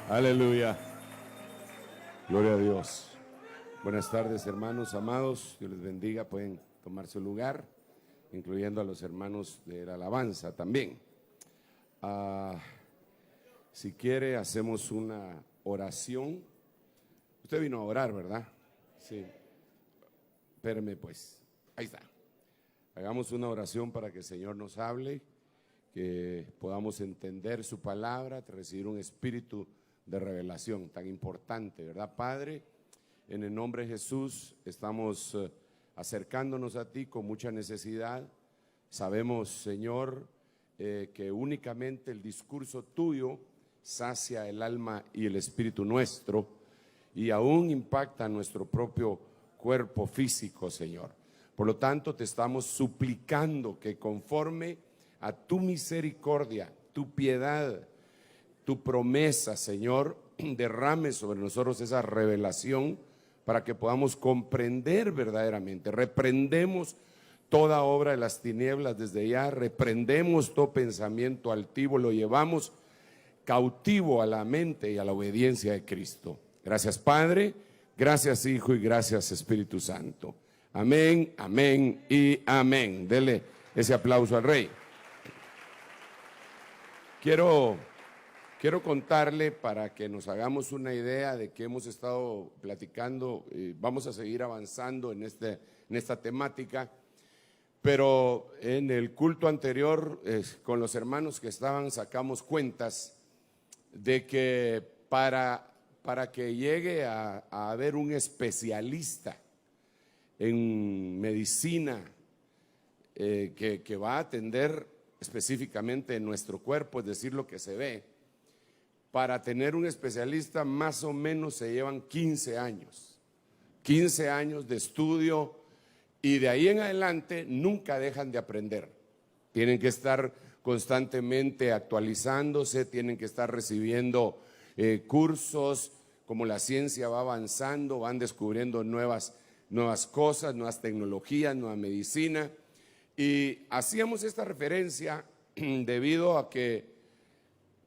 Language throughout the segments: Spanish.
Aleluya. Gloria a Dios. Buenas tardes, hermanos amados. Dios les bendiga. Pueden tomar su lugar, incluyendo a los hermanos de la alabanza también. Si quiere, hacemos una oración. Usted vino a orar, ¿verdad? Sí. Espéreme pues. Ahí está. Hagamos una oración para que el Señor nos hable, que podamos entender su palabra, recibir un espíritu de revelación tan importante, ¿verdad, Padre? En el nombre de Jesús estamos acercándonos a ti con mucha necesidad. Sabemos, Señor, que únicamente el discurso tuyo sacia el alma y el espíritu nuestro y aún impacta nuestro propio cuerpo físico, Señor. Por lo tanto, te estamos suplicando que conforme a tu misericordia, tu piedad, tu promesa, Señor, derrame sobre nosotros esa revelación para que podamos comprender verdaderamente. Reprendemos toda obra de las tinieblas desde ya, reprendemos todo pensamiento altivo, lo llevamos cautivo a la mente y a la obediencia de Cristo. Gracias, Padre, gracias, Hijo, y gracias, Espíritu Santo. Amén, amén y amén. Dele ese aplauso al Rey. Quiero contarle para que nos hagamos una idea de que hemos estado platicando, vamos a seguir avanzando en esta temática, pero en el culto anterior con los hermanos que estaban sacamos cuentas de que para que llegue a haber un especialista en medicina que va a atender específicamente en nuestro cuerpo, es decir, lo que se ve. Para tener un especialista más o menos se llevan 15 años de estudio, y de ahí en adelante nunca dejan de aprender. Tienen que estar constantemente actualizándose, tienen que estar recibiendo cursos. Como la ciencia va avanzando, van descubriendo nuevas cosas, nuevas tecnologías, nueva medicina. Y hacíamos esta referencia debido a que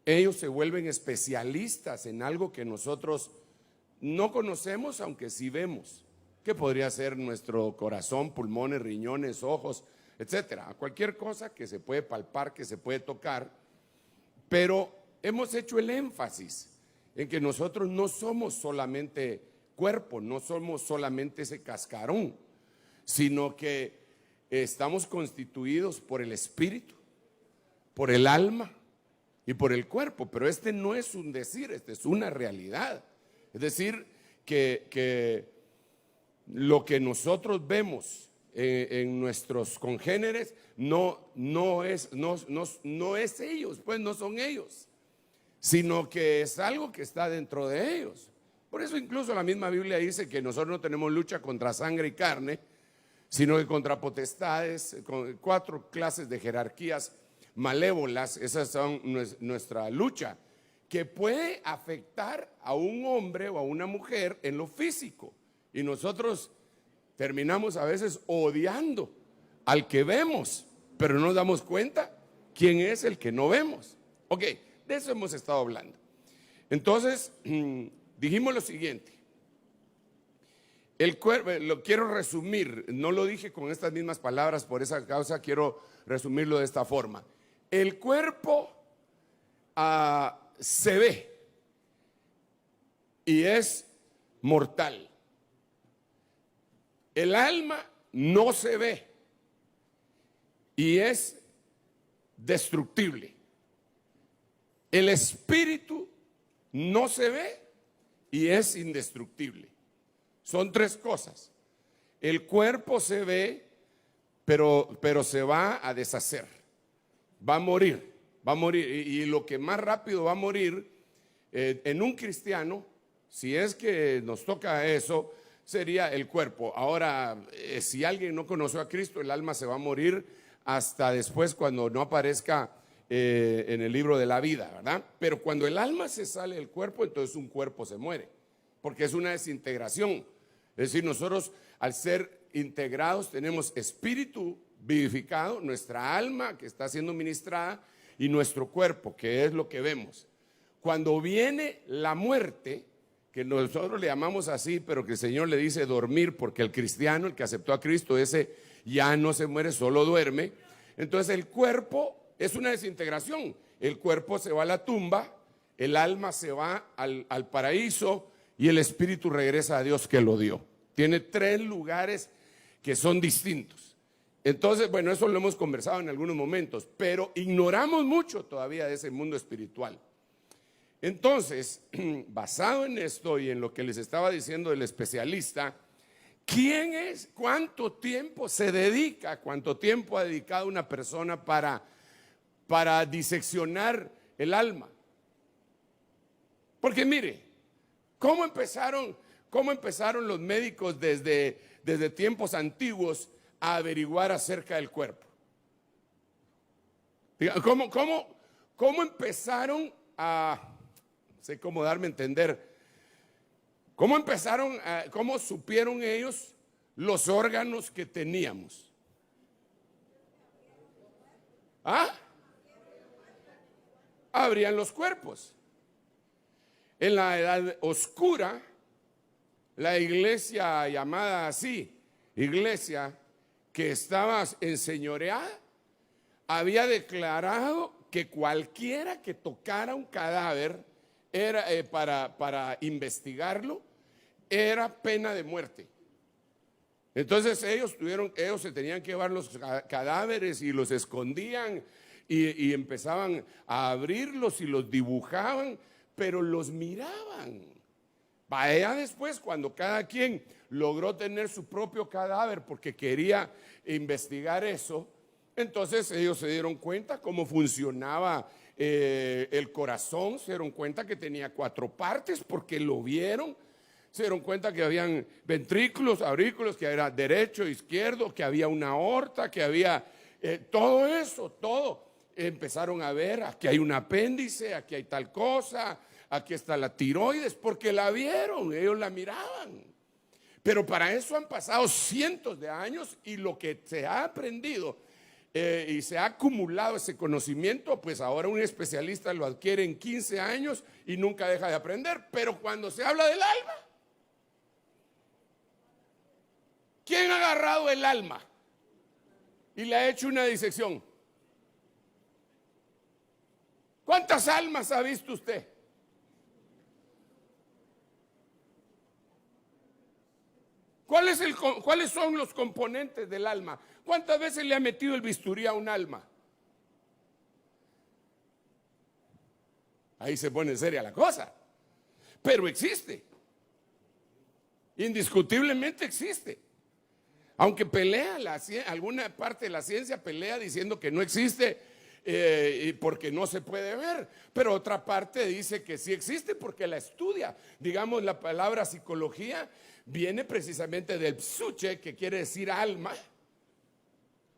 ellos se vuelven especialistas en algo que nosotros no conocemos, aunque sí vemos, que podría ser nuestro corazón, pulmones, riñones, ojos, etcétera, cualquier cosa que se puede palpar, que se puede tocar. Pero hemos hecho el énfasis en que nosotros no somos solamente cuerpo, no somos solamente ese cascarón, sino que estamos constituidos por el espíritu, por el alma y por el cuerpo. Pero este no es un decir, este es una realidad. Es decir, que lo que nosotros vemos en nuestros congéneres no es ellos, pues no son ellos, sino que es algo que está dentro de ellos. Por eso incluso la misma Biblia dice que nosotros no tenemos lucha contra sangre y carne, sino que contra potestades, con 4 clases de jerarquías malévolas. Esas son nuestra lucha, que puede afectar a un hombre o a una mujer en lo físico. Y nosotros terminamos a veces odiando al que vemos, pero no nos damos cuenta quién es el que no vemos. Ok, de eso hemos estado hablando. Entonces, dijimos lo siguiente. El cuerpo, lo quiero resumir, no lo dije con estas mismas palabras, por esa causa quiero resumirlo de esta forma. El cuerpo se ve y es mortal. El alma no se ve y es destructible. El espíritu no se ve y es indestructible. Son 3 cosas. El cuerpo se ve, pero se va a deshacer, va a morir. Y lo que más rápido va a morir en un cristiano, si es que nos toca eso, sería el cuerpo. Ahora, si alguien no conoció a Cristo, el alma se va a morir hasta después, cuando no aparezca en el libro de la vida, ¿verdad? Pero cuando el alma se sale del cuerpo, entonces un cuerpo se muere, porque es una desintegración. Es decir, nosotros al ser integrados tenemos espíritu vivificado, nuestra alma que está siendo ministrada y nuestro cuerpo, que es lo que vemos. cuando viene la muerte, que nosotros le llamamos así, pero que el Señor le dice dormir, porque el cristiano, el que aceptó a Cristo, ese ya no se muere, solo duerme. Entonces el cuerpo es una desintegración. El cuerpo se va a la tumba, el alma se va al paraíso y el espíritu regresa a Dios que lo dio. Tiene 3 lugares que son distintos. Entonces, bueno, eso lo hemos conversado en algunos momentos, pero ignoramos mucho todavía de ese mundo espiritual. Entonces, basado en esto y en lo que les estaba diciendo del especialista, ¿quién es? ¿Cuánto tiempo se dedica? ¿Cuánto tiempo ha dedicado una persona para diseccionar el alma? Porque mire, ¿cómo empezaron los médicos desde tiempos antiguos a averiguar acerca del cuerpo? ¿Cómo empezaron a, no sé cómo darme a entender, cómo supieron ellos los órganos que teníamos? Abrían los cuerpos. En la Edad Oscura, la iglesia llamada así, iglesia que estaba enseñoreada, había declarado que cualquiera que tocara un cadáver era para investigarlo, era pena de muerte. Entonces ellos se tenían que llevar los cadáveres y los escondían y empezaban a abrirlos y los dibujaban, pero los miraban. Vaya después, cuando cada quien logró tener su propio cadáver porque quería investigar eso, entonces ellos se dieron cuenta cómo funcionaba el corazón, se dieron cuenta que tenía 4 partes porque lo vieron, se dieron cuenta que habían ventrículos, aurículos, que era derecho, izquierdo, que había una aorta, que había todo eso, todo. Empezaron a ver, aquí hay un apéndice, aquí hay tal cosa, aquí está la tiroides, porque la vieron, ellos la miraban. Pero para eso han pasado cientos de años y lo que se ha aprendido y se ha acumulado ese conocimiento, pues ahora un especialista lo adquiere en 15 años y nunca deja de aprender. Pero cuando se habla del alma, ¿quién ha agarrado el alma y le ha hecho una disección? ¿Cuántas almas ha visto usted? ¿Cuáles son los componentes del alma? ¿Cuántas veces le ha metido el bisturí a un alma? Ahí se pone seria la cosa. Pero existe. Indiscutiblemente existe. Aunque pelea alguna parte de la ciencia pelea diciendo que no existe porque no se puede ver, pero otra parte dice que sí existe porque la estudia. Digamos, la palabra psicología viene precisamente del psuche, que quiere decir alma,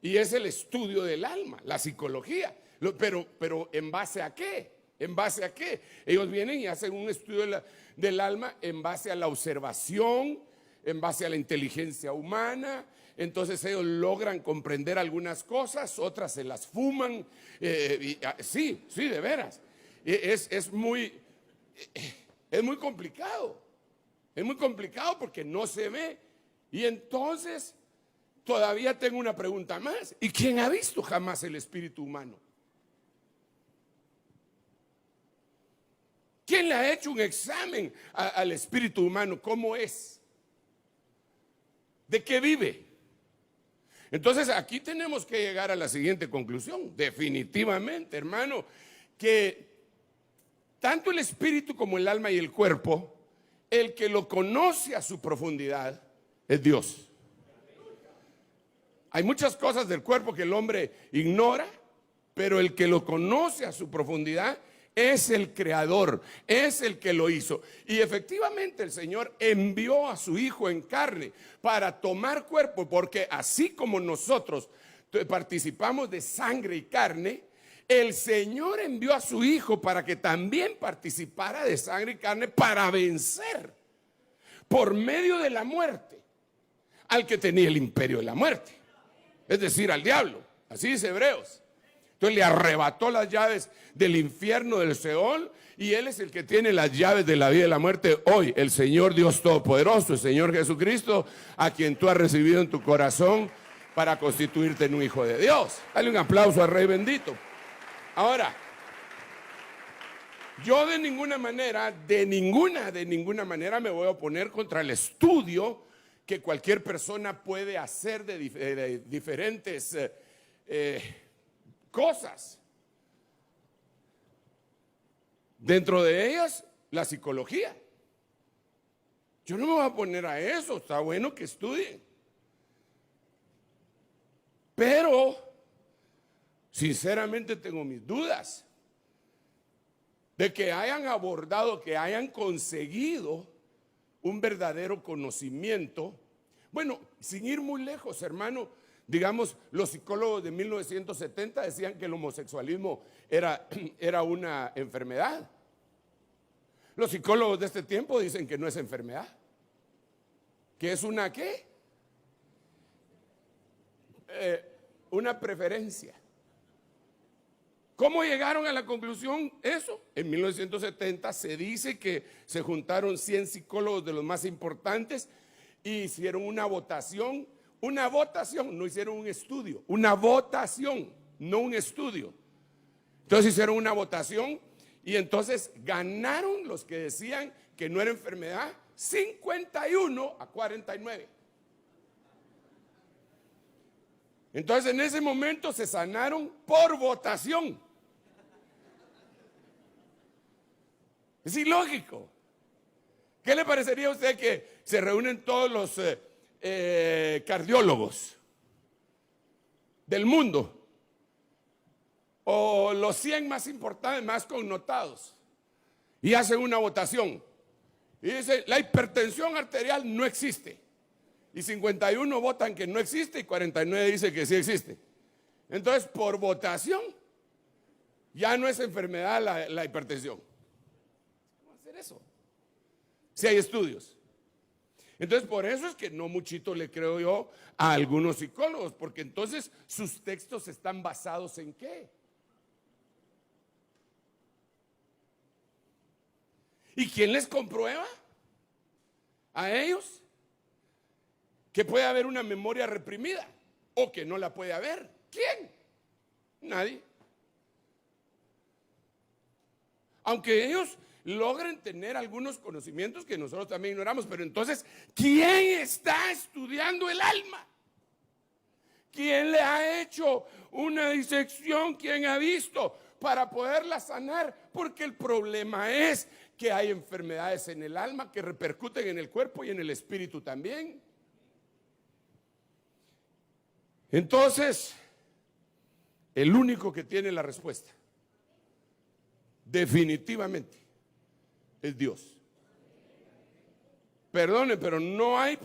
y es el estudio del alma, la psicología. Pero ¿en base a qué? ¿En base a qué? Ellos vienen y hacen un estudio del alma en base a la observación, en base a la inteligencia humana. Entonces ellos logran comprender algunas cosas, otras se las fuman. Sí, de veras. Es muy complicado. Es muy complicado porque no se ve. Y entonces todavía tengo una pregunta más. ¿Y quién ha visto jamás el espíritu humano? ¿Quién le ha hecho un examen al espíritu humano? ¿Cómo es? ¿De qué vive? Entonces aquí tenemos que llegar a la siguiente conclusión. Definitivamente, hermano, que tanto el espíritu como el alma y el cuerpo, el que lo conoce a su profundidad es Dios. Hay muchas cosas del cuerpo que el hombre ignora, pero el que lo conoce a su profundidad es el creador, es el que lo hizo. Y efectivamente el Señor envió a su Hijo en carne para tomar cuerpo, porque así como nosotros participamos de sangre y carne, el Señor envió a su Hijo para que también participara de sangre y carne, para vencer por medio de la muerte al que tenía el imperio de la muerte, es decir, al diablo. Así dice Hebreos. Entonces le arrebató las llaves del infierno, del Seol, y Él es el que tiene las llaves de la vida y la muerte hoy. El Señor Dios Todopoderoso, el Señor Jesucristo, a quien tú has recibido en tu corazón para constituirte en un hijo de Dios. Dale un aplauso al Rey bendito. Ahora, yo de ninguna manera me voy a oponer contra el estudio que cualquier persona puede hacer de diferentes cosas. Dentro de ellas, la psicología. Yo no me voy a poner a eso, está bueno que estudien. Pero, sinceramente tengo mis dudas de que hayan abordado, que hayan conseguido un verdadero conocimiento. Bueno, sin ir muy lejos, hermano, digamos, los psicólogos de 1970 decían que el homosexualismo era una enfermedad. Los psicólogos de este tiempo dicen que no es enfermedad, que es una ¿qué? Una preferencia. ¿Cómo llegaron a la conclusión eso? En 1970 se dice que se juntaron 100 psicólogos de los más importantes y hicieron una votación, no hicieron un estudio, una votación, no un estudio. Entonces hicieron una votación y entonces ganaron los que decían que no era enfermedad, 51-49. Entonces en ese momento se sanaron por votación. Es ilógico. ¿Qué le parecería a usted que se reúnen todos los cardiólogos del mundo o los 100 más importantes, más connotados, y hacen una votación y dice la hipertensión arterial no existe, y 51 votan que no existe y 49 dicen que sí existe? Entonces por votación ya no es enfermedad la hipertensión. ¿Cómo hacer eso? Si hay estudios. Entonces por eso es que no muchito le creo yo a algunos psicólogos, porque entonces sus textos están basados en ¿qué? ¿Y quién les comprueba a ellos que puede haber una memoria reprimida o que no la puede haber? ¿Quién? Nadie. Aunque ellos logren tener algunos conocimientos que nosotros también ignoramos, pero entonces, ¿quién está estudiando el alma? ¿Quién le ha hecho una disección? ¿Quién ha visto para poderla sanar? Porque el problema es que hay enfermedades en el alma que repercuten en el cuerpo y en el espíritu también. Entonces, el único que tiene la respuesta, definitivamente, es Dios. Perdone, pero no hay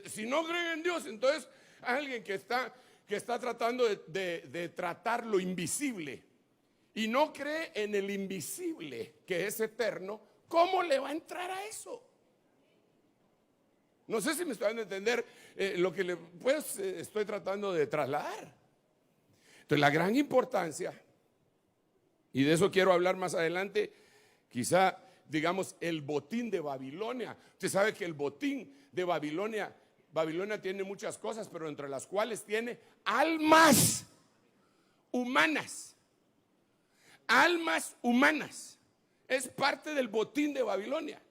si no creen en Dios, entonces alguien que está tratando de tratar lo invisible y no cree en el invisible que es eterno, ¿cómo le va a entrar a eso? No sé si me estoy dando a entender lo que estoy tratando de trasladar. Entonces la gran importancia, y de eso quiero hablar más adelante, quizá digamos el botín de Babilonia. Usted sabe que el botín de Babilonia tiene muchas cosas, pero entre las cuales tiene almas humanas. Almas humanas. Es parte del botín de Babilonia.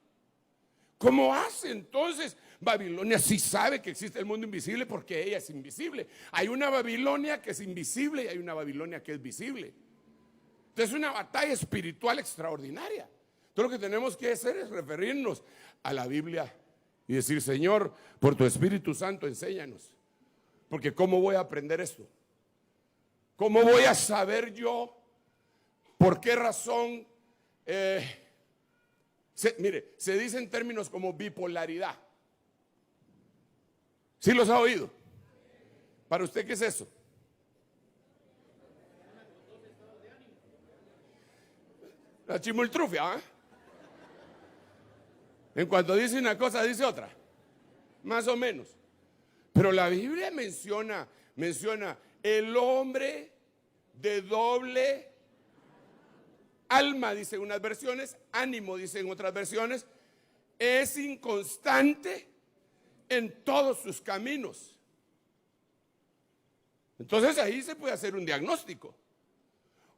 ¿Cómo hace entonces? Babilonia sí sabe que existe el mundo invisible porque ella es invisible. Hay una Babilonia que es invisible y hay una Babilonia que es visible. Entonces es una batalla espiritual extraordinaria. Todo lo que tenemos que hacer es referirnos a la Biblia y decir: Señor, por tu Espíritu Santo enséñanos. Porque ¿cómo voy a aprender esto? ¿Cómo voy a saber yo por qué razón? Mire, se dice en términos como bipolaridad. ¿Sí los ha oído? ¿Para usted qué es eso? La chimultrufia, ¿eh? En cuanto dice una cosa, dice otra. Más o menos. Pero la Biblia menciona el hombre de doble alma, dicen unas versiones, ánimo, dicen otras versiones, es inconstante en todos sus caminos. Entonces ahí se puede hacer un diagnóstico.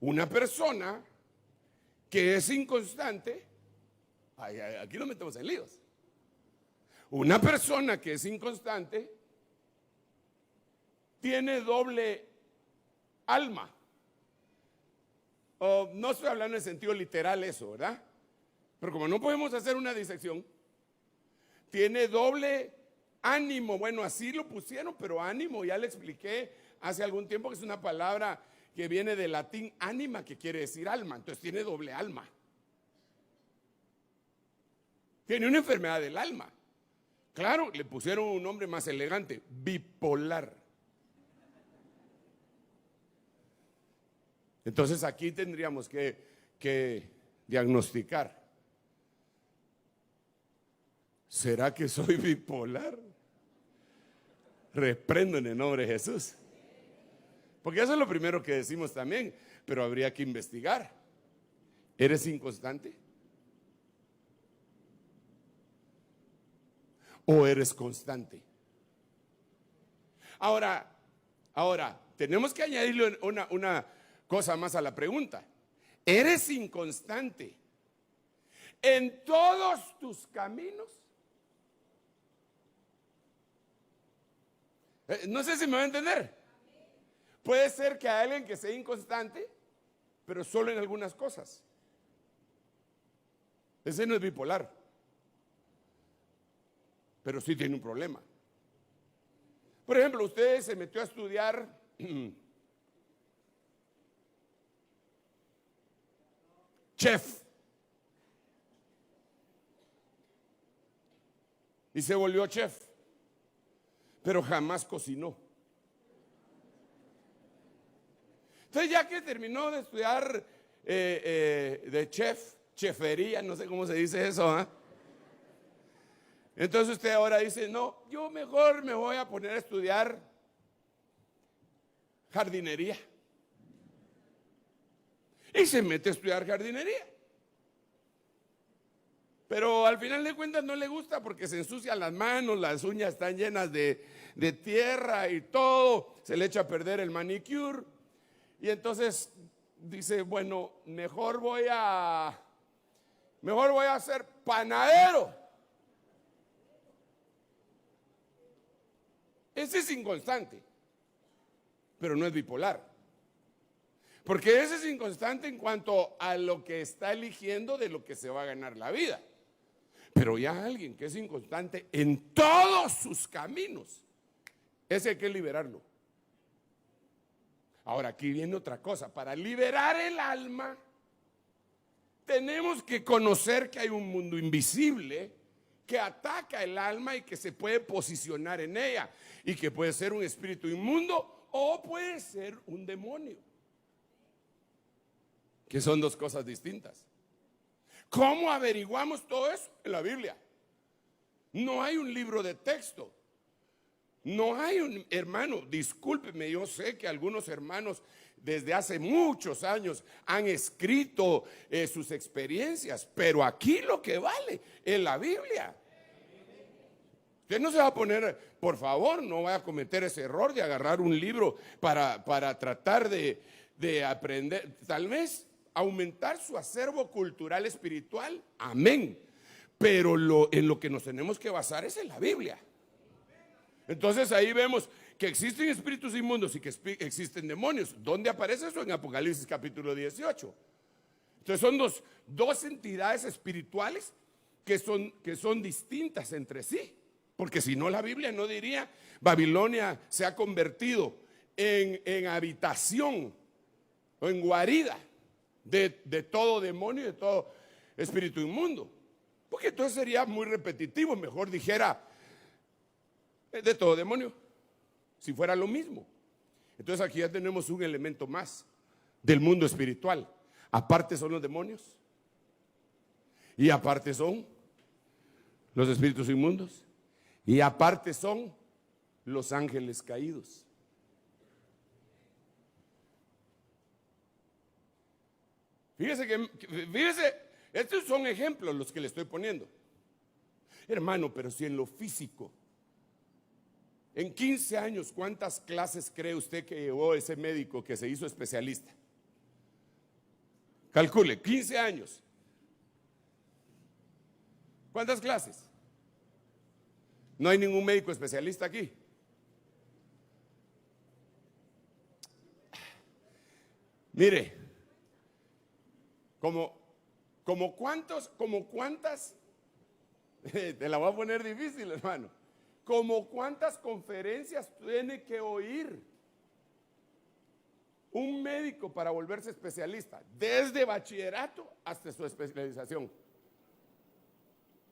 Una persona que es inconstante, aquí nos metemos en líos. Una persona que es inconstante tiene doble alma. No estoy hablando en sentido literal eso, ¿verdad? Pero como no podemos hacer una disección, tiene doble ánimo. Bueno, así lo pusieron, pero ánimo, ya le expliqué hace algún tiempo que es una palabra que viene del latín anima, que quiere decir alma. Entonces tiene doble alma. Tiene una enfermedad del alma. Claro, le pusieron un nombre más elegante, bipolar. Entonces aquí tendríamos que diagnosticar. ¿Será que soy bipolar? Reprendo en el nombre de Jesús. Porque eso es lo primero que decimos también, pero habría que investigar. ¿Eres inconstante? ¿O eres constante? Ahora, tenemos que añadirle una cosa más a la pregunta. ¿Eres inconstante en todos tus caminos? No sé si me va a entender. Puede ser que haya alguien que sea inconstante, pero solo en algunas cosas. Ese no es bipolar, pero sí tiene un problema. Por ejemplo, usted se metió a estudiar chef y se volvió chef, pero jamás cocinó. Entonces, ya que terminó de estudiar de chefería, no sé cómo se dice eso, ¿eh? Entonces usted ahora dice, no, yo mejor me voy a poner a estudiar jardinería. Y se mete a estudiar jardinería. Pero al final de cuentas no le gusta porque se ensucian las manos, las uñas están llenas de tierra y todo, se le echa a perder el manicure. Y entonces dice, bueno, mejor voy a ser panadero. Ese es inconstante, pero no es bipolar. Porque ese es inconstante en cuanto a lo que está eligiendo de lo que se va a ganar la vida. Pero ya alguien que es inconstante en todos sus caminos, ese hay que liberarlo. Ahora, aquí viene otra cosa. Para liberar el alma, tenemos que conocer que hay un mundo invisible que ataca el alma y que se puede posicionar en ella. Y que puede ser un espíritu inmundo o puede ser un demonio. Que son dos cosas distintas. ¿Cómo averiguamos todo eso? En la Biblia. No hay un libro de texto. No hay un hermano, discúlpeme, yo sé que algunos hermanos desde hace muchos años han escrito sus experiencias, pero aquí lo que vale es la Biblia. Usted no se va a poner, por favor, no vaya a cometer ese error de agarrar un libro para tratar de aprender, tal vez aumentar su acervo cultural espiritual, amén, pero en lo que nos tenemos que basar es en la Biblia. Entonces ahí vemos que existen espíritus inmundos y que existen demonios. ¿Dónde aparece eso? En Apocalipsis capítulo 18. Entonces son dos entidades espirituales que son distintas entre sí. Porque si no, la Biblia no diría Babilonia se ha convertido en habitación o en guarida de todo demonio y de todo espíritu inmundo. Porque entonces sería muy repetitivo. Mejor dijera de todo demonio, si fuera lo mismo. Entonces aquí ya tenemos un elemento más del mundo espiritual. Aparte son los demonios y aparte son los espíritus inmundos y aparte son los ángeles caídos. Fíjese, estos son ejemplos los que le estoy poniendo. Hermano, pero si en lo físico, en 15 años, ¿cuántas clases cree usted que llevó ese médico que se hizo especialista? Calcule, 15 años. ¿Cuántas clases? No hay ningún médico especialista aquí. Mire, como cuántas, te la voy a poner difícil, hermano, como cuántas conferencias tiene que oír un médico para volverse especialista, desde bachillerato hasta su especialización.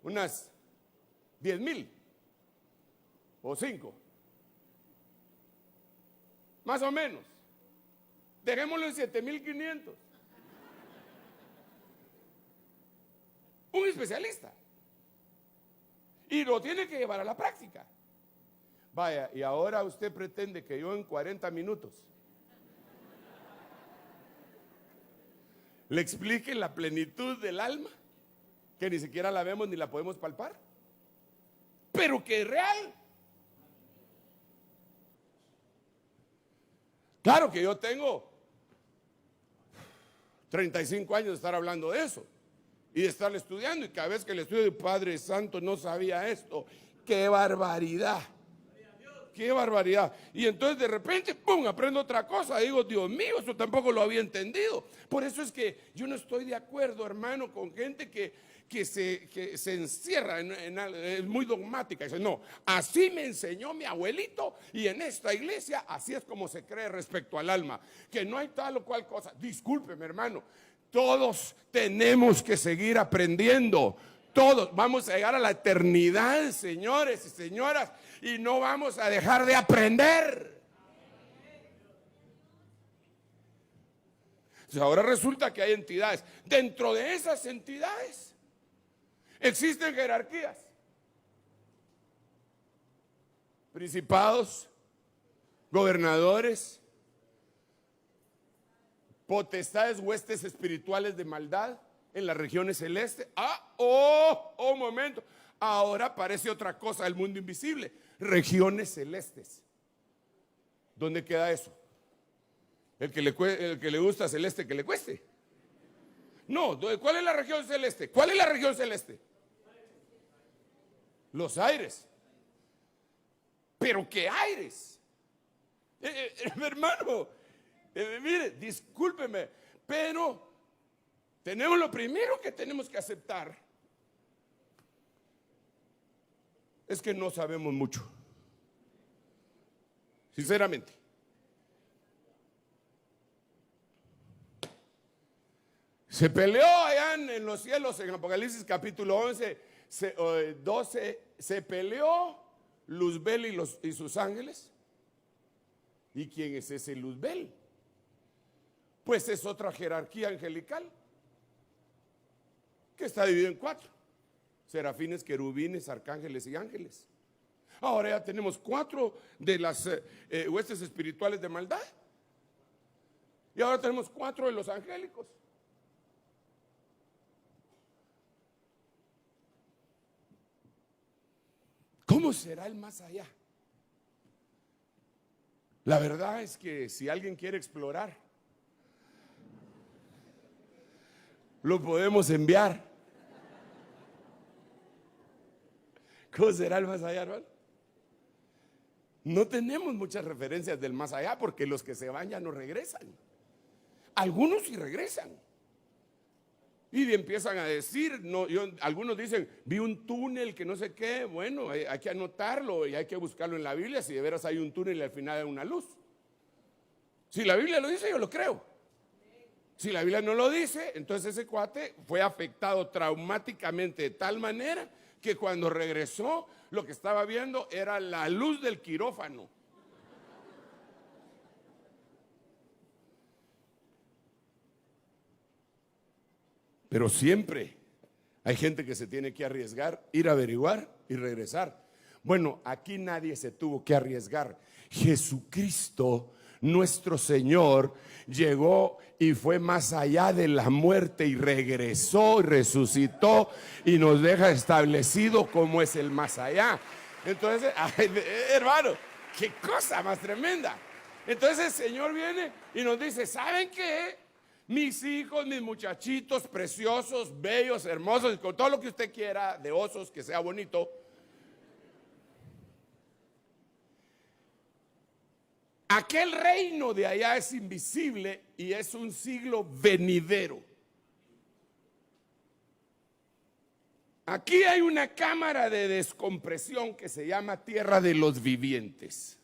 Unas 10,000 o 5, más o menos. Dejémoslo en 7,500. Un especialista. Y lo tiene que llevar a la práctica. Vaya, y ahora usted pretende que yo en 40 minutos le explique la plenitud del alma, que ni siquiera la vemos ni la podemos palpar, pero que es real. Claro que yo tengo 35 años de estar hablando de eso y de estarle estudiando, y cada vez que le estudio, Padre Santo, no sabía esto. ¡Qué barbaridad! ¡Qué barbaridad! Y entonces de repente, ¡pum!, aprendo otra cosa. Digo, Dios mío, eso tampoco lo había entendido. Por eso es que yo no estoy de acuerdo, hermano, con gente que se encierra es muy dogmática. Dice, no, así me enseñó mi abuelito y en esta iglesia así es como se cree respecto al alma, que no hay tal o cual cosa. Discúlpeme, hermano, todos tenemos que seguir aprendiendo. Todos vamos a llegar a la eternidad, señores y señoras, y no vamos a dejar de aprender. Entonces, ahora resulta que hay entidades. Dentro de esas entidades existen jerarquías, principados, gobernadores, potestades, huestes espirituales de maldad en las regiones celestes. Un momento, ahora aparece otra cosa del mundo invisible, regiones celestes. ¿Dónde queda eso? El que le gusta celeste, que le cueste. No, ¿cuál es la región celeste? ¿Cuál es la región celeste? Los aires. ¿Pero qué aires? Hermano, mire, discúlpeme, pero tenemos lo primero que tenemos que aceptar es que no sabemos mucho. Sinceramente. Se peleó allá en los cielos, en Apocalipsis capítulo 12, se peleó Luzbel y sus ángeles. ¿Y quién es ese Luzbel? Pues es otra jerarquía angelical que está dividida en 4: serafines, querubines, arcángeles y ángeles. Ahora ya tenemos 4 de las huestes espirituales de maldad, y ahora tenemos 4 de los angélicos. ¿Cómo será el más allá? La verdad es que si alguien quiere explorar, lo podemos enviar. ¿Cómo será el más allá, hermano? No tenemos muchas referencias del más allá, porque los que se van ya no regresan. Algunos sí regresan y empiezan a decir, no, algunos dicen, vi un túnel que no sé qué. Bueno, hay que anotarlo y hay que buscarlo en la Biblia, si de veras hay un túnel y al final hay una luz. Si la Biblia lo dice, yo lo creo. Si la Biblia no lo dice, entonces ese cuate fue afectado traumáticamente de tal manera que cuando regresó, lo que estaba viendo era la luz del quirófano. Pero siempre hay gente que se tiene que arriesgar, ir a averiguar y regresar. Bueno, aquí nadie se tuvo que arriesgar. Jesucristo nuestro Señor llegó y fue más allá de la muerte y regresó y resucitó y nos deja establecido cómo es el más allá. Entonces, ay, hermano, qué cosa más tremenda. Entonces el Señor viene y nos dice, ¿saben qué? Mis hijos, mis muchachitos preciosos, bellos, hermosos, con todo lo que usted quiera de osos, que sea bonito. Aquel reino de allá es invisible y es un siglo venidero. Aquí hay una cámara de descompresión que se llama Tierra de los Vivientes.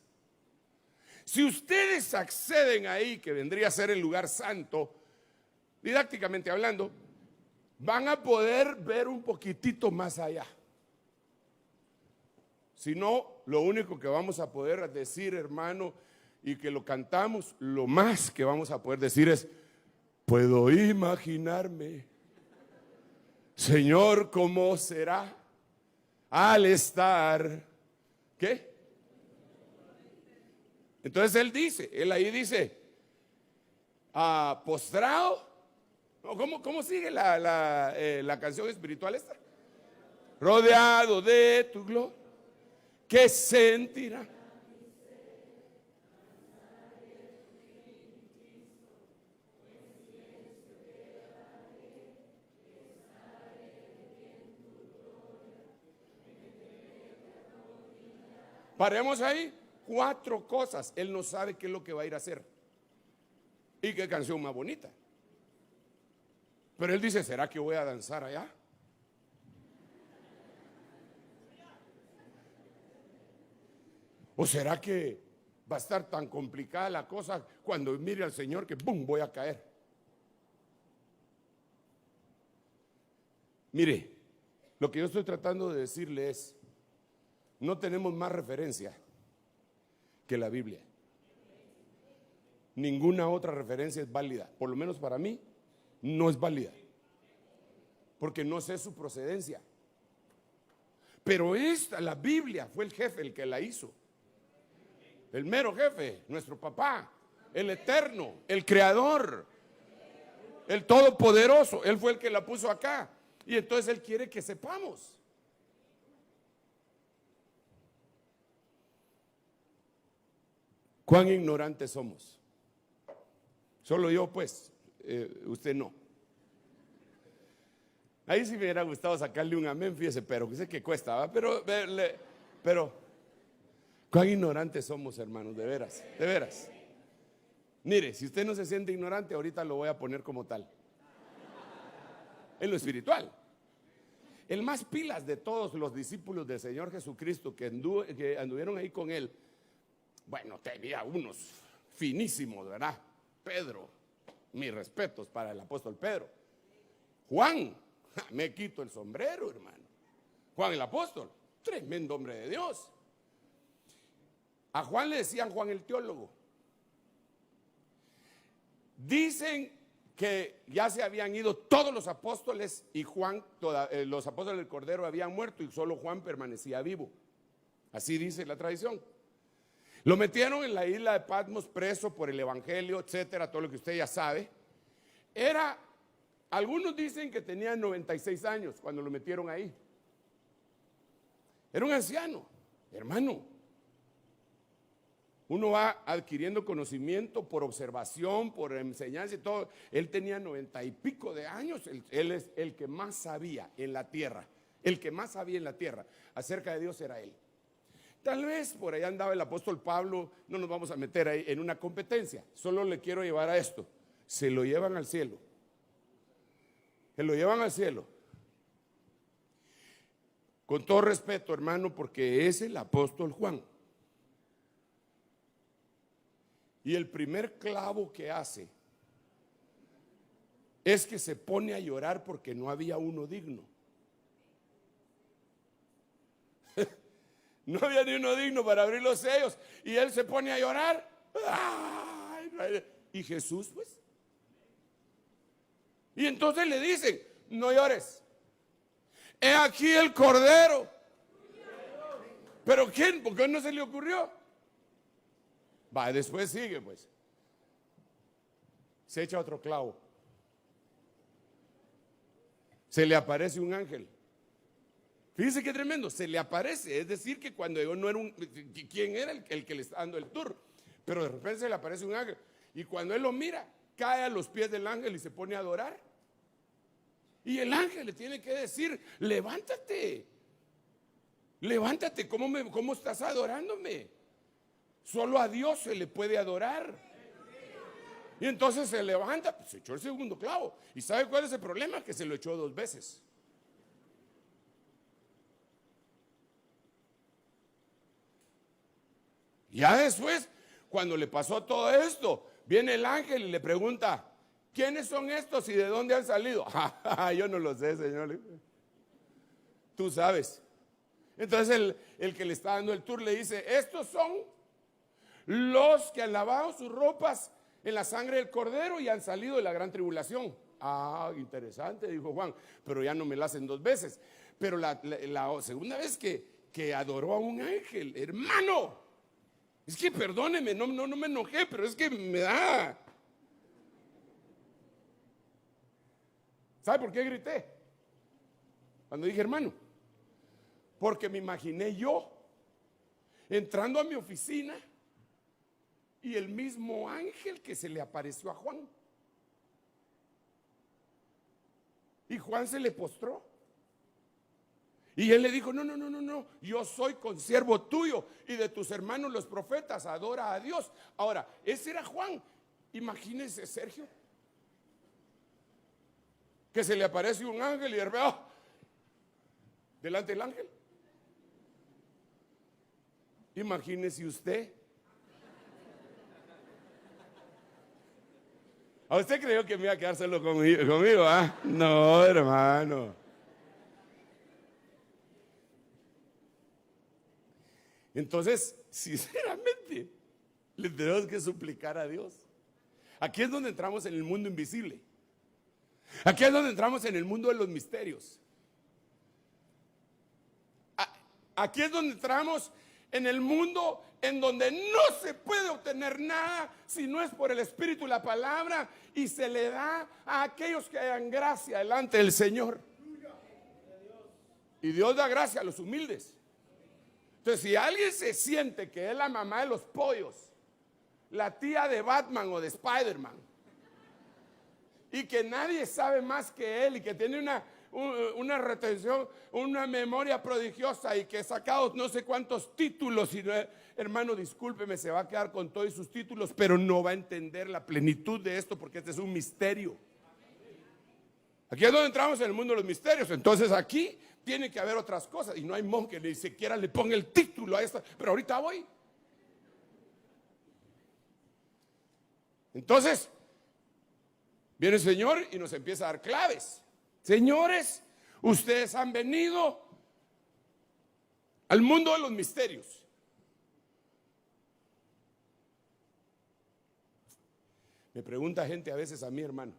Si ustedes acceden ahí, que vendría a ser el lugar santo, didácticamente hablando, van a poder ver un poquitito más allá. Si no, lo único que vamos a poder decir, hermano, y que lo cantamos, lo más que vamos a poder decir es, puedo imaginarme, Señor, cómo será al estar, ¿qué? Entonces él ahí dice, postrado, ¿cómo sigue la canción espiritual esta? Rodeado de tu gloria, ¿qué sentirá? Paremos ahí. 4 cosas. Él no sabe qué es lo que va a ir a hacer. Y qué canción más bonita. Pero él dice, ¿será que voy a danzar allá? ¿O será que va a estar tan complicada la cosa cuando mire al Señor que ¡bum! Voy a caer? Mire, lo que yo estoy tratando de decirle es, no tenemos más referencia que la Biblia. Ninguna otra referencia es válida, por lo menos para mí, no es válida, porque no sé su procedencia. Pero la Biblia, fue el jefe el que la hizo. El mero jefe, nuestro papá, el eterno, el creador, el todopoderoso. Él fue el que la puso acá. Y entonces él quiere que sepamos. ¿Cuán ignorantes somos? Solo yo, pues, usted no. Ahí sí me hubiera gustado sacarle un amén, fíjese, pero sé que cuesta, ¿va? Pero, ¿cuán ignorantes somos, hermanos? De veras, de veras. Mire, si usted no se siente ignorante, ahorita lo voy a poner como tal. En lo espiritual. El más pilas de todos los discípulos del Señor Jesucristo que anduvieron ahí con él, bueno, tenía unos finísimos, ¿verdad? Pedro, mis respetos para el apóstol Pedro. Juan, me quito el sombrero, hermano. Juan el apóstol, tremendo hombre de Dios. A Juan le decían Juan el teólogo. Dicen que ya se habían ido todos los apóstoles y Juan, los apóstoles del Cordero habían muerto y solo Juan permanecía vivo. Así dice la tradición. Lo metieron en la isla de Patmos preso por el evangelio, etcétera, todo lo que usted ya sabe. Algunos dicen que tenía 96 años cuando lo metieron ahí. Era un anciano, hermano. Uno va adquiriendo conocimiento por observación, por enseñanza y todo. Él tenía 90 y pico de años. Él es el que más sabía en la tierra. El que más sabía en la tierra acerca de Dios era él. Tal vez por ahí andaba el apóstol Pablo. No nos vamos a meter ahí en una competencia. Solo le quiero llevar a esto. Se lo llevan al cielo. Se lo llevan al cielo. Con todo respeto, hermano, porque es el apóstol Juan. Y el primer clavo que hace es que se pone a llorar porque no había uno digno. No había ni uno digno para abrir los sellos. Y él se pone a llorar. Y Jesús, pues. Y entonces le dicen, no llores. He aquí el Cordero. ¿Pero quién? ¿Por qué no se le ocurrió? Va, después sigue pues. Se echa otro clavo. Se le aparece un ángel. Fíjense qué tremendo, se le aparece. Es decir, que cuando yo no era ¿quién era el que le está dando el tour? Pero de repente se le aparece un ángel. Y cuando él lo mira, cae a los pies del ángel y se pone a adorar. Y el ángel le tiene que decir: levántate, levántate, ¿cómo estás adorándome? Solo a Dios se le puede adorar. Y entonces se levanta, pues se echó el segundo clavo. ¿Y sabe cuál es el problema? Que se lo echó 2 veces. Ya después, cuando le pasó todo esto, viene el ángel y le pregunta: ¿quiénes son estos y de dónde han salido? Yo no lo sé, Señor. Tú sabes. Entonces el que le está dando el tour le dice: estos son los que han lavado sus ropas en la sangre del Cordero y han salido de la gran tribulación. Ah, interesante, dijo Juan, pero ya no me la hacen 2 veces. Pero la segunda vez que adoró a un ángel, hermano, es que perdóneme, no me enojé, pero es que me da. ¿Sabe por qué grité? Cuando dije hermano, porque me imaginé yo entrando a mi oficina y el mismo ángel que se le apareció a Juan. Y Juan se le postró. Y él le dijo: no, yo soy consiervo tuyo y de tus hermanos los profetas, adora a Dios. Ahora, ese era Juan. Imagínense, Sergio, que se le aparece un ángel y de repente, delante del ángel. Imagínese usted. ¿A usted creyó que me iba a quedar solo conmigo? ¿Ah? No, hermano. Entonces, sinceramente, le tenemos que suplicar a Dios. Aquí es donde entramos en el mundo invisible. Aquí es donde entramos en el mundo de los misterios. Aquí es donde entramos en el mundo en donde no se puede obtener nada si no es por el Espíritu y la palabra, y se le da a aquellos que hayan gracia delante del Señor. Y Dios da gracia a los humildes. Entonces, si alguien se siente que es la mamá de los pollos, la tía de Batman o de Spider-Man, y que nadie sabe más que él, y que tiene una retención, una memoria prodigiosa, y que sacado no sé cuántos títulos, y hermano, discúlpeme, se va a quedar con todos sus títulos, pero no va a entender la plenitud de esto, porque este es un misterio. Aquí es donde entramos en el mundo de los misterios. Entonces aquí tiene que haber otras cosas, y no hay monje que ni siquiera le ponga el título a esto, pero ahorita voy. Entonces viene el Señor y nos empieza a dar claves. Señores, ustedes han venido al mundo de los misterios. Me pregunta gente a veces a mí, hermano,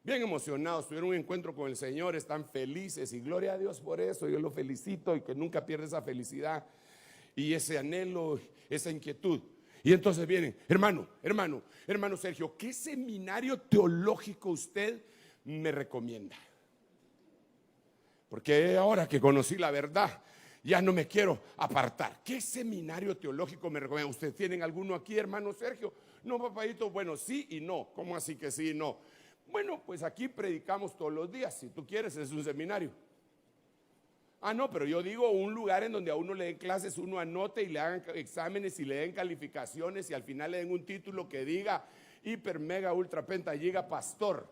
bien emocionados, tuvieron un encuentro con el Señor, están felices, y gloria a Dios por eso, yo lo felicito, y que nunca pierda esa felicidad y ese anhelo, esa inquietud. Y entonces vienen: hermano Sergio, ¿qué seminario teológico usted me recomienda? Porque ahora que conocí la verdad, ya no me quiero apartar. ¿Qué seminario teológico me recomienda? ¿Usted tienen alguno aquí, hermano Sergio? No, papadito, bueno, sí y no. ¿Cómo así que sí y no? Bueno, pues aquí predicamos todos los días. Si tú quieres, es un seminario. Ah, no, pero yo digo un lugar en donde a uno le den clases, uno anote y le hagan exámenes y le den calificaciones, y al final le den un título que diga hiper, mega, ultra, penta, giga, pastor,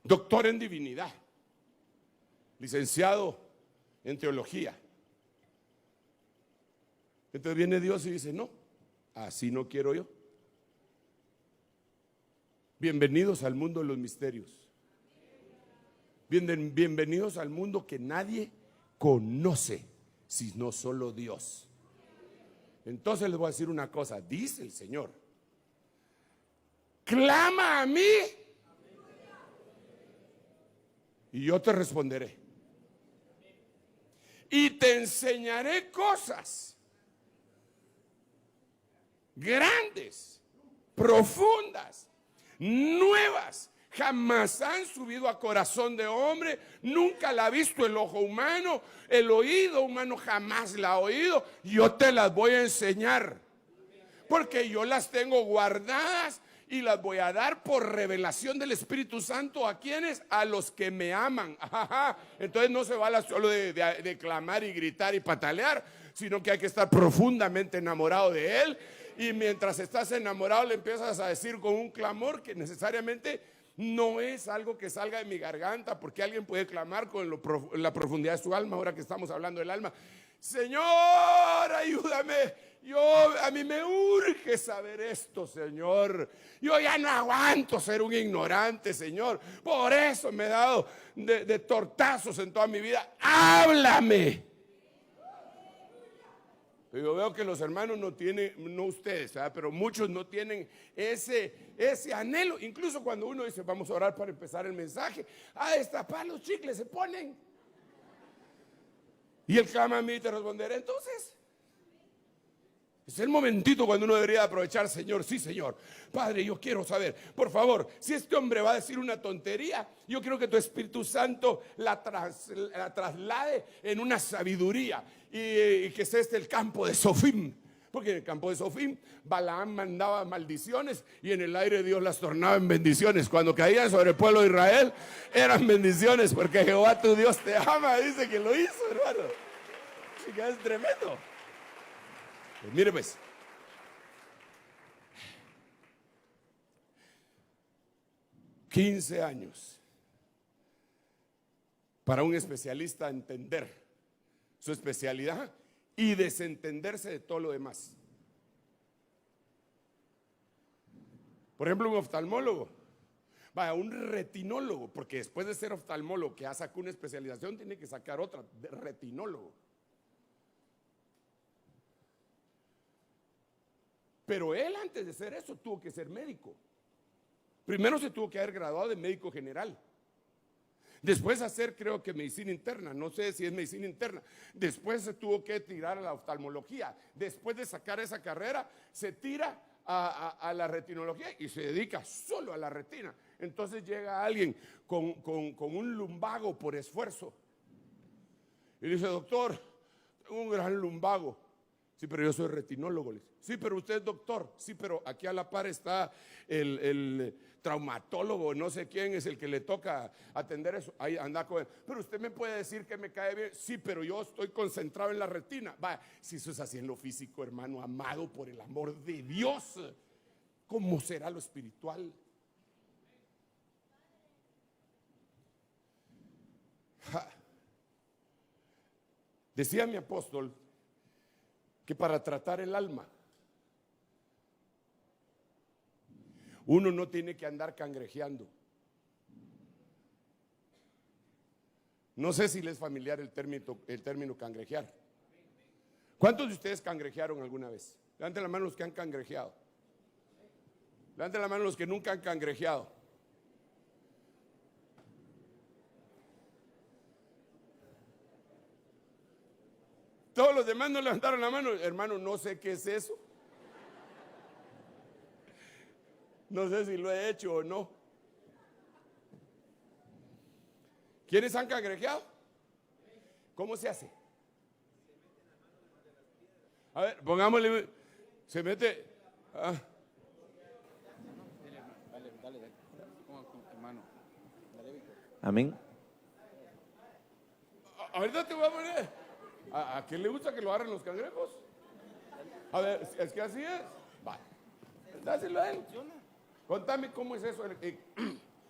doctor en divinidad, licenciado en teología. Entonces viene Dios y dice: no, así no quiero yo. Bienvenidos al mundo de los misterios. Bienvenidos al mundo que nadie conoce, sino solo Dios. Entonces les voy a decir una cosa, dice el Señor: clama a mí y yo te responderé. y te enseñaré cosas grandes, profundas, nuevas. Jamás han subido a corazón de hombre, nunca la ha visto el ojo humano, el oído humano jamás la ha oído. Yo te las voy a enseñar, porque yo las tengo guardadas y las voy a dar por revelación del Espíritu Santo. ¿A quiénes? A los que me aman. Ajá. Entonces no se vale solo de clamar y gritar y patalear, sino que hay que estar profundamente enamorado de Él. Y mientras estás enamorado le empiezas a decir con un clamor que necesariamente no es algo que salga de mi garganta, porque alguien puede clamar con la profundidad de su alma. Ahora que estamos hablando del alma, Señor, ayúdame. A mí me urge saber esto, Señor. Yo ya no aguanto ser un ignorante, Señor. Por eso me he dado de tortazos en toda mi vida. Háblame. Pero yo veo que los hermanos no tienen, no ustedes, ¿sabes? Pero muchos no tienen ese anhelo. Incluso cuando uno dice, vamos a orar para empezar el mensaje, a destapar los chicles se ponen. Y él clama a mí y te responderé. Entonces, es el momentito cuando uno debería aprovechar. Señor, sí, Señor. Padre, yo quiero saber, por favor, si este hombre va a decir una tontería, yo quiero que tu Espíritu Santo la traslade en una sabiduría y que sea el campo de Sofim. Porque en el campo de Sofim, Balaam mandaba maldiciones y en el aire Dios las tornaba en bendiciones. Cuando caían sobre el pueblo de Israel, eran bendiciones, porque Jehová tu Dios te ama. Dice que lo hizo, hermano. Así que es tremendo. Pues mire pues, $15 años para un especialista entender su especialidad y desentenderse de todo lo demás. Por ejemplo, un oftalmólogo, vaya, un retinólogo, porque después de ser oftalmólogo que ya sacó una especialización, tiene que sacar otra, de retinólogo. Pero él, antes de ser eso, tuvo que ser médico. Primero se tuvo que haber graduado de médico general. Después hacer, creo que medicina interna, no sé si es medicina interna. Después se tuvo que tirar a la oftalmología. Después de sacar esa carrera, se tira a la retinología y se dedica solo a la retina. Entonces llega alguien con un lumbago por esfuerzo y dice, doctor, tengo un gran lumbago. Sí, pero yo soy retinólogo. Sí, pero usted es doctor. Sí, pero aquí a la par está el traumatólogo, no sé quién es el que le toca atender eso. Ahí anda con él. Pero usted me puede decir que me cae bien. Sí, pero yo estoy concentrado en la retina. Va, si eso es así en lo físico, hermano amado, por el amor de Dios, ¿cómo será lo espiritual? Decía mi apóstol que para tratar el alma uno no tiene que andar cangrejeando. No sé si les es familiar el término cangrejear. ¿Cuántos de ustedes cangrejearon alguna vez? Levanten la mano los que han cangrejeado. Levanten la mano los que nunca han cangrejeado. Todos los demás no levantaron la mano. Hermano, no sé qué es eso. No sé si lo he hecho o no. ¿Quiénes han cangrejeado? ¿Cómo se hace? A ver, pongámosle. Se mete. Dale. Amén. Ahorita te voy a poner. ¿A quién le gusta que lo agarren los cangrejos? A ver, es que así es. Vale. Dáselo a él. Contame cómo es eso.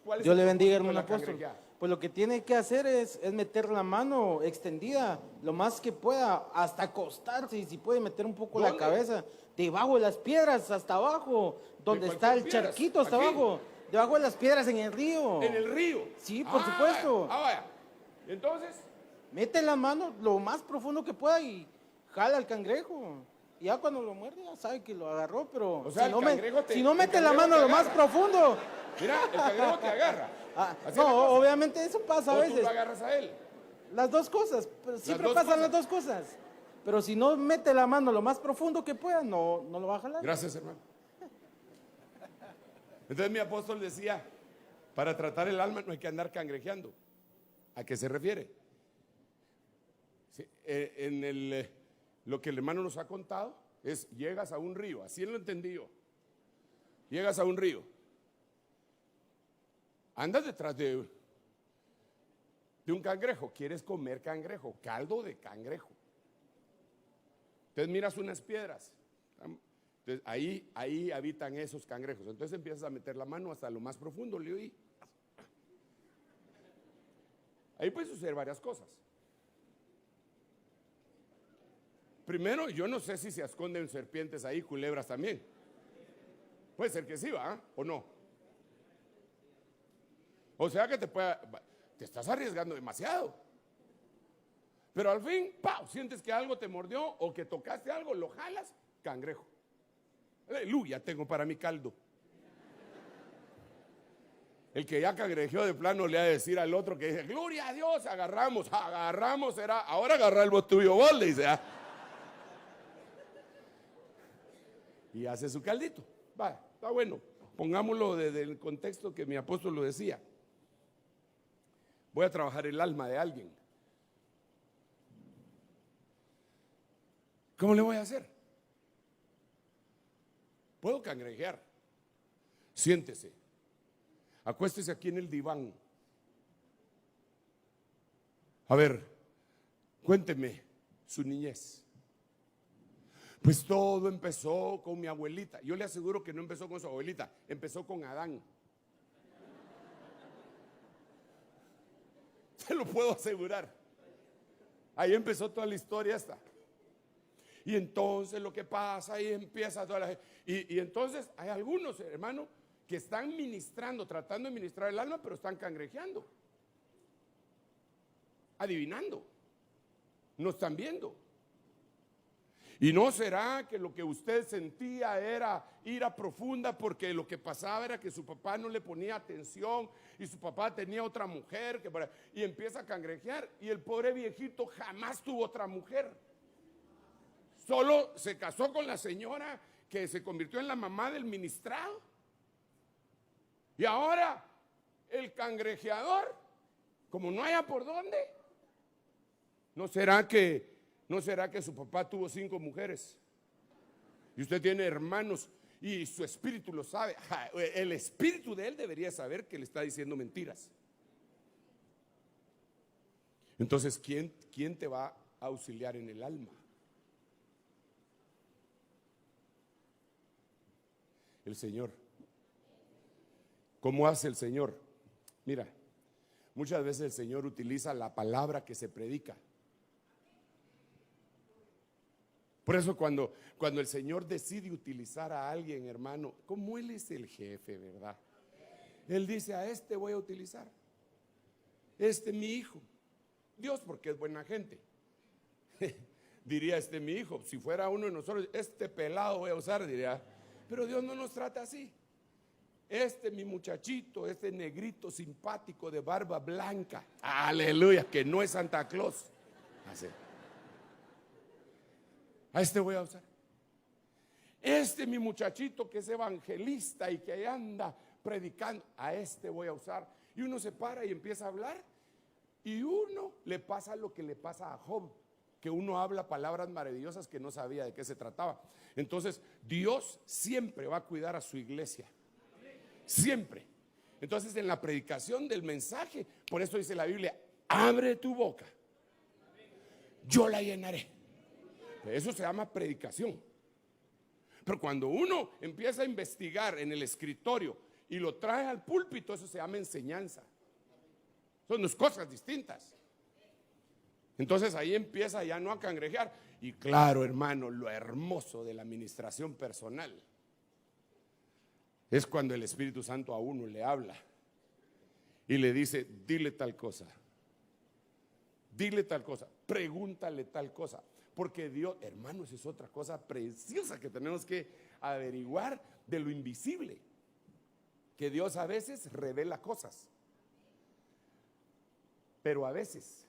¿Cuál es Dios el le bendiga, propósito de hermano la apóstol. cangrejeada? Pues lo que tiene que hacer es meter la mano extendida lo más que pueda, hasta acostarse, y si puede meter un poco la ¿Dónde? cabeza debajo de las piedras, hasta abajo, donde está el piedras? charquito, hasta ¿Aquí? abajo, debajo de las piedras en el río. En el río. Sí, por supuesto. Vaya. Entonces, Mete la mano lo más profundo que pueda y jala al cangrejo. Y ya cuando lo muerde ya sabe que lo agarró, pero o sea, si, no el cangrejo te- si no el mete la cangrejo mano te lo más agarra. profundo. Mira, el cangrejo te agarra. Ah, Así es la no, cosa. obviamente eso pasa a O tú veces. lo agarras a él. Las dos cosas, pero siempre dos pasan cosas. las dos cosas. Pero si no mete la mano lo más profundo que pueda, no lo va a jalar. Gracias, hermano. Entonces mi apóstol decía, para tratar el alma no hay que andar cangrejeando. ¿A qué se refiere? Sí, lo que el hermano nos ha contado es, llegas a un río, así lo entendí yo. Llegas a un río, andas detrás de un cangrejo, quieres comer cangrejo, caldo de cangrejo. Entonces miras unas piedras, entonces ahí habitan esos cangrejos. Entonces empiezas a meter la mano hasta lo más profundo, le oí. Ahí puede suceder varias cosas. Primero, yo no sé si se esconden serpientes ahí, culebras también. Puede ser que sí, ¿va? ¿O no? O sea que te estás arriesgando demasiado. Pero al fin, ¡pau!, sientes que algo te mordió o que tocaste algo, lo jalas, cangrejo. Aleluya, tengo para mi caldo. El que ya cangrejeó de plano le va a decir al otro que dice, gloria a Dios, agarramos, será, ahora agarra el tuyo bol, dice. Y hace su caldito. Va, está bueno. Pongámoslo desde el contexto que mi apóstol lo decía. Voy a trabajar el alma de alguien. ¿Cómo le voy a hacer? Puedo cangrejear. Siéntese. Acuéstese aquí en el diván. A ver, cuénteme su niñez. Pues todo empezó con mi abuelita. Yo le aseguro que no empezó con su abuelita, empezó con Adán. Se lo puedo asegurar. Ahí empezó toda la historia esta. Y entonces lo que pasa, ahí empieza toda la gente. Y entonces hay algunos hermanos que están ministrando, tratando de ministrar el alma, pero están cangrejeando, adivinando, no están viendo. ¿Y no será que lo que usted sentía era ira profunda porque lo que pasaba era que su papá no le ponía atención y su papá tenía otra mujer y empieza a cangrejear y el pobre viejito jamás tuvo otra mujer? Solo se casó con la señora que se convirtió en la mamá del ministrado. Y ahora el cangrejeador, como no haya por dónde, ¿no será que su papá tuvo 5 mujeres? Y usted tiene hermanos y su espíritu lo sabe. El espíritu de él debería saber que le está diciendo mentiras. Entonces, ¿quién te va a auxiliar en el alma? El Señor. ¿Cómo hace el Señor? Mira, muchas veces el Señor utiliza la palabra que se predica. Por eso cuando el Señor decide utilizar a alguien, hermano, como Él es el jefe, ¿verdad? Él dice, a este voy a utilizar. Este mi hijo. Dios, porque es buena gente. Diría mi hijo, si fuera uno de nosotros, este pelado voy a usar, diría. Pero Dios no nos trata así. Mi muchachito, este negrito simpático de barba blanca, aleluya, que no es Santa Claus. Así. A este voy a usar. Mi muchachito que es evangelista y que anda predicando, a este voy a usar. Y uno se para y empieza a hablar y uno le pasa lo que le pasa a Job, que uno habla palabras maravillosas que no sabía de qué se trataba. Entonces Dios siempre va a cuidar a su iglesia. Siempre. Entonces en la predicación del mensaje, por eso dice la Biblia, abre tu boca, yo la llenaré. Eso se llama predicación. Pero cuando uno empieza a investigar en el escritorio y lo trae al púlpito, eso se llama enseñanza. Son dos cosas distintas. Entonces ahí empieza ya no a cangrejear. Y claro, hermano, lo hermoso de la administración personal es cuando el Espíritu Santo a uno le habla y le dice, dile tal cosa, pregúntale tal cosa. Porque Dios, hermano, esa es otra cosa preciosa que tenemos que averiguar de lo invisible. Que Dios a veces revela cosas, pero a veces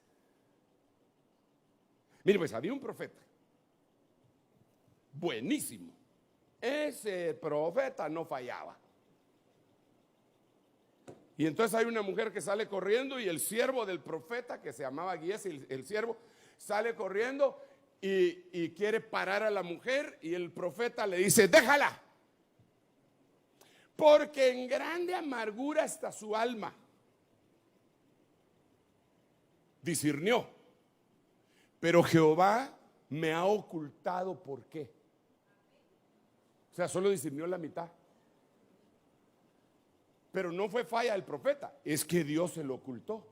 Mire, pues había un profeta, buenísimo. Ese profeta no fallaba. Y entonces hay una mujer que sale corriendo y el siervo del profeta, que se llamaba Giesi, el siervo, sale corriendo y quiere parar a la mujer y el profeta le dice, déjala, porque en grande amargura está su alma. Discernió, pero Jehová me ha ocultado, ¿por qué? O sea, solo discernió la mitad. Pero no fue falla del profeta, es que Dios se lo ocultó.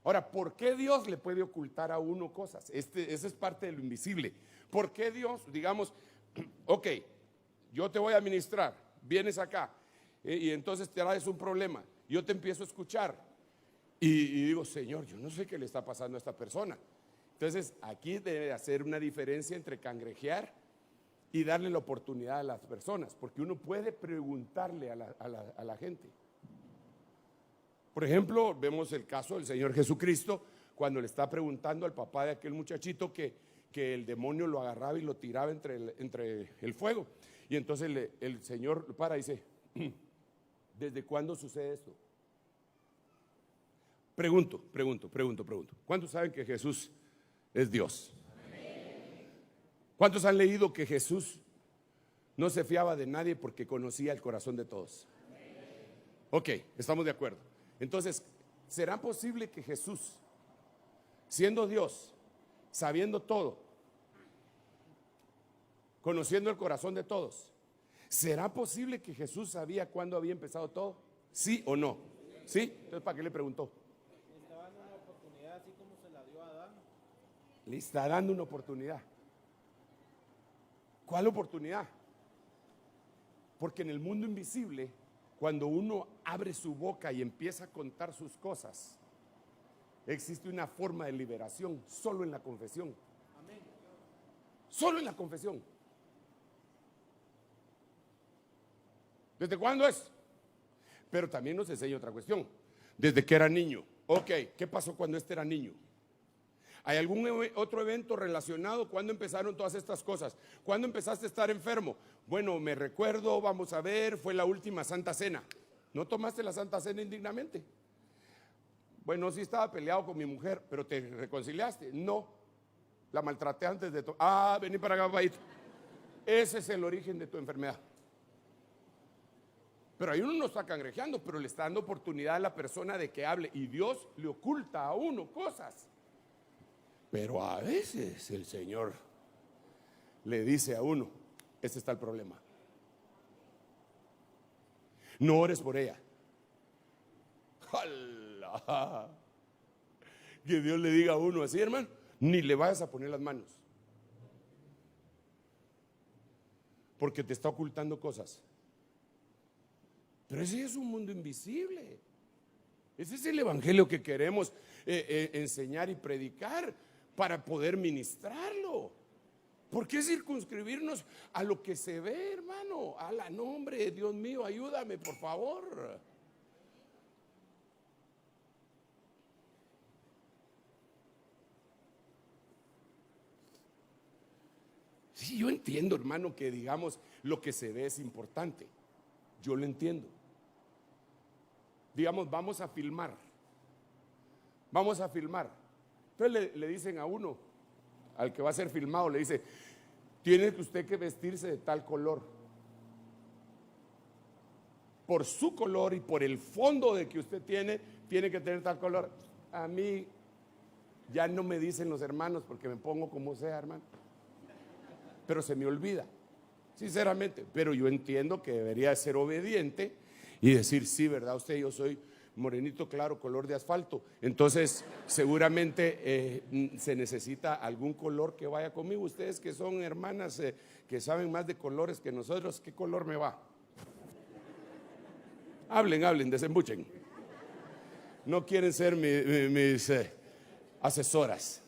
Ahora, ¿por qué Dios le puede ocultar a uno cosas? Esa es parte de lo invisible. ¿Por qué Dios, digamos, ok, yo te voy a ministrar, vienes acá y entonces te traes un problema, yo te empiezo a escuchar y digo, Señor, yo no sé qué le está pasando a esta persona. Entonces, aquí debe hacer una diferencia entre cangrejear y darle la oportunidad a las personas, porque uno puede preguntarle a la gente. Por ejemplo, vemos el caso del Señor Jesucristo, cuando le está preguntando al papá de aquel muchachito que el demonio lo agarraba y lo tiraba entre el fuego. Y entonces el Señor para y dice, ¿desde cuándo sucede esto? Pregunto. ¿Cuántos saben que Jesús es Dios? ¿Cuántos han leído que Jesús no se fiaba de nadie porque conocía el corazón de todos? Ok, estamos de acuerdo. Entonces, ¿será posible que Jesús, siendo Dios, sabiendo todo, conociendo el corazón de todos, será posible que Jesús sabía cuándo había empezado todo? ¿Sí o no? ¿Sí? Entonces, ¿para qué le preguntó? Le está dando una oportunidad así como se la dio a Adán. Le está dando una oportunidad. ¿Cuál oportunidad? Porque en el mundo invisible, cuando uno abre su boca y empieza a contar sus cosas, existe una forma de liberación solo en la confesión. Amén. Solo en la confesión. ¿Desde cuándo es? Pero también nos enseña otra cuestión. Desde que era niño. Ok, ¿qué pasó cuando este era niño? ¿Hay algún otro evento relacionado? ¿Cuándo empezaron todas estas cosas? ¿Cuándo empezaste a estar enfermo? Bueno, me recuerdo, vamos a ver, fue la última Santa Cena. ¿No tomaste la Santa Cena indignamente? Bueno, sí estaba peleado con mi mujer, pero ¿te reconciliaste? No, la maltraté antes de todo. Vení para acá, paito. Ese es el origen de tu enfermedad. Pero ahí uno no está cangrejeando, pero le está dando oportunidad a la persona de que hable. Y Dios le oculta a uno cosas. Pero a veces el Señor le dice a uno, este está el problema. No ores por ella. ¡Hala! Que Dios le diga a uno así, hermano, ni le vayas a poner las manos. Porque te está ocultando cosas. Pero ese es un mundo invisible. Ese es el evangelio que queremos enseñar y predicar para poder ministrarlo. ¿Por qué circunscribirnos a lo que se ve, hermano? A la nombre, Dios mío, ayúdame, por favor. Sí, yo entiendo, hermano, que digamos lo que se ve es importante. Yo lo entiendo. Digamos, vamos a filmar. Entonces le dicen a uno, al que va a ser filmado, le dice, tiene usted que vestirse de tal color. Por su color y por el fondo de que usted tiene que tener tal color. A mí ya no me dicen los hermanos porque me pongo como sea, hermano. Pero se me olvida, sinceramente. Pero yo entiendo que debería ser obediente y decir, sí, ¿verdad? Usted, yo soy morenito claro, color de asfalto. Entonces, seguramente se necesita algún color que vaya conmigo. Ustedes que son hermanas que saben más de colores que nosotros, ¿qué color me va? Hablen, desembuchen. No quieren ser mis asesoras.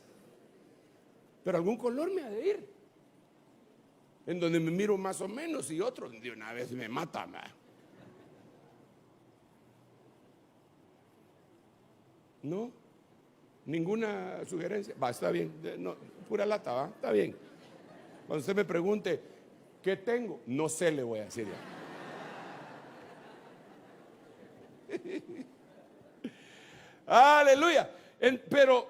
Pero algún color me ha de ir. En donde me miro más o menos y otro de una vez me mata, ¿no? ¿Ninguna sugerencia? Va, está bien. No, pura lata, va, está bien. Cuando usted me pregunte, ¿qué tengo? No sé, le voy a decir ya. Aleluya. Pero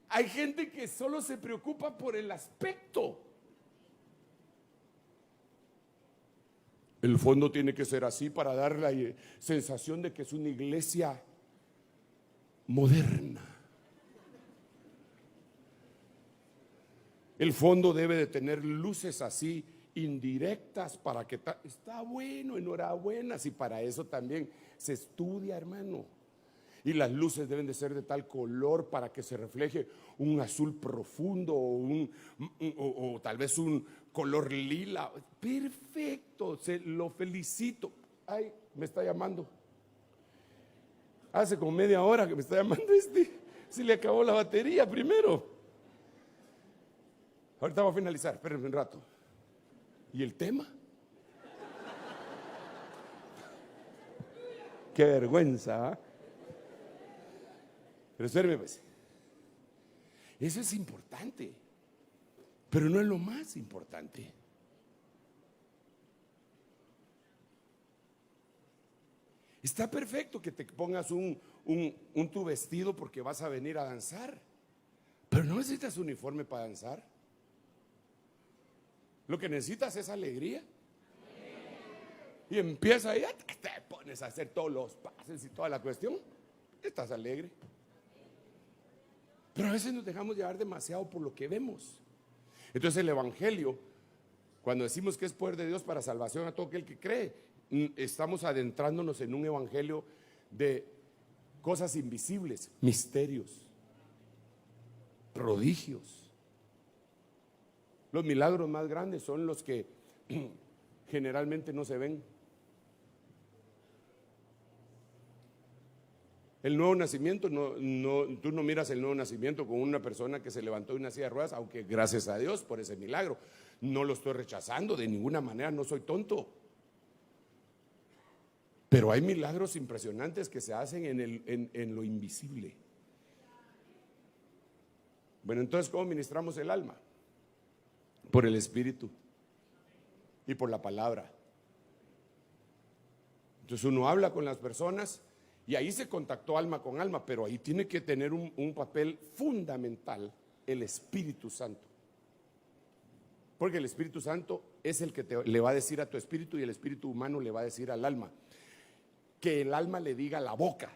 hay gente que solo se preocupa por el aspecto. El fondo tiene que ser así para dar la sensación de que es una iglesia moderna. El fondo debe de tener luces así indirectas para que está bueno, enhorabuena, si para eso también se estudia, hermano. Y las luces deben de ser de tal color para que se refleje un azul profundo o tal vez un color lila. Perfecto, lo felicito. Ay, me está llamando. Hace como media hora que me está llamando se le acabó la batería primero. Ahorita vamos a finalizar, espérenme un rato. ¿Y el tema? Qué vergüenza, ¿eh? Pero espérenme pues. Eso es importante, pero no es lo más importante. Está perfecto que te pongas tu vestido porque vas a venir a danzar, pero no necesitas uniforme para danzar. Lo que necesitas es alegría. Y empieza ahí, te pones a hacer todos los pases y toda la cuestión. Estás alegre. Pero a veces nos dejamos llevar demasiado por lo que vemos. Entonces el evangelio, cuando decimos que es poder de Dios para salvación a todo aquel que cree, estamos adentrándonos en un evangelio de cosas invisibles, misterios, prodigios. Los milagros más grandes son los que generalmente no se ven. El nuevo nacimiento, tú no miras el nuevo nacimiento con una persona que se levantó de una silla de ruedas, aunque gracias a Dios por ese milagro. No lo estoy rechazando de ninguna manera, no soy tonto. Pero hay milagros impresionantes que se hacen en lo invisible. Bueno, entonces, ¿cómo ministramos el alma? Por el Espíritu y por la palabra. Entonces uno habla con las personas y ahí se contactó alma con alma, pero ahí tiene que tener un papel fundamental el Espíritu Santo. Porque el Espíritu Santo es el que le va a decir a tu espíritu y el espíritu humano le va a decir al alma. Que el alma le diga a la boca,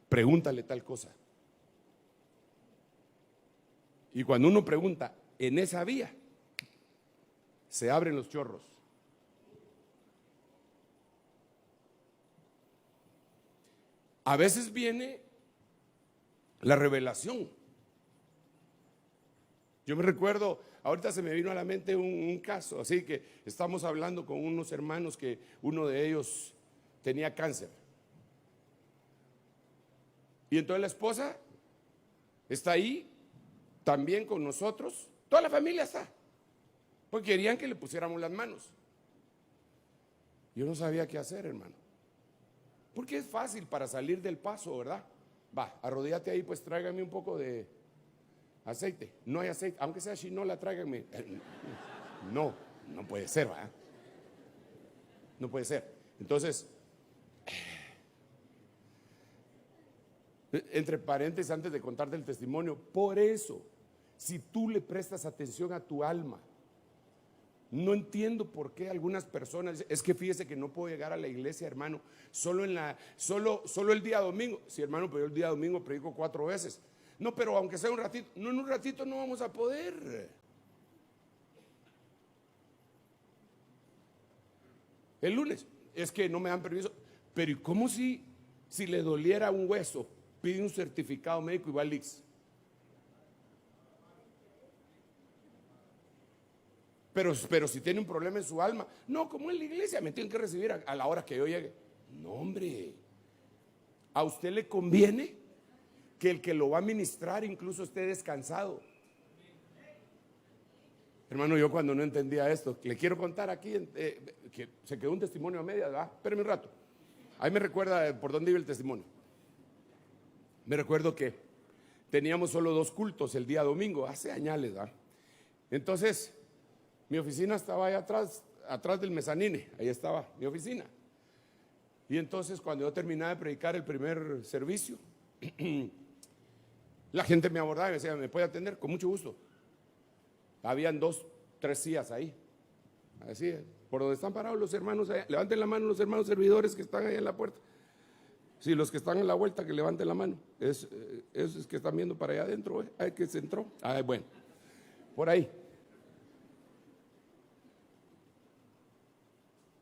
pregúntale tal cosa. Y cuando uno pregunta en esa vía, se abren los chorros. A veces viene la revelación. Yo me recuerdo, ahorita se me vino a la mente un caso, así que estamos hablando con unos hermanos que uno de ellos tenía cáncer. Y entonces la esposa está ahí también con nosotros, toda la familia está, porque querían que le pusiéramos las manos. Yo no sabía qué hacer, hermano, porque es fácil para salir del paso, ¿verdad? Va, arrodíllate ahí, pues tráigame un poco de aceite. No hay aceite, aunque sea chinola, tráigame. No puede ser, ¿verdad? No puede ser. Entonces, entre paréntesis, antes de contarte el testimonio, por eso, si tú le prestas atención a tu alma, no entiendo por qué algunas personas, es que fíjese que no puedo llegar a la iglesia, hermano, solo el día domingo. Sí, hermano, pero yo el día domingo predico 4 veces. No, pero aunque sea un ratito, no, en un ratito no vamos a poder. El lunes, es que no me dan permiso. Pero ¿y cómo si le doliera un hueso? Pide un certificado médico y va al IX. Pero si tiene un problema en su alma, no, como en la iglesia, me tienen que recibir a la hora que yo llegue. No, hombre, a usted le conviene que el que lo va a ministrar incluso esté descansado. Hermano, yo cuando no entendía esto, le quiero contar aquí, que se quedó un testimonio a medias, ¿verdad? Espérame un rato. ahí me recuerda por dónde iba el testimonio. Me recuerdo que teníamos solo 2 cultos el día domingo, hace años, ¿verdad? Entonces, mi oficina estaba ahí atrás del mezanine, ahí estaba mi oficina. Y entonces cuando yo terminaba de predicar el primer servicio, la gente me abordaba y me decía, ¿me puede atender? Con mucho gusto. Habían 2, 3 sillas ahí, así, por donde están parados los hermanos, allá. Levanten la mano los hermanos servidores que están ahí en la puerta. Sí, los que están en la vuelta, que levanten la mano. Esos que están viendo para allá adentro, hay que se entró. Bueno, por ahí.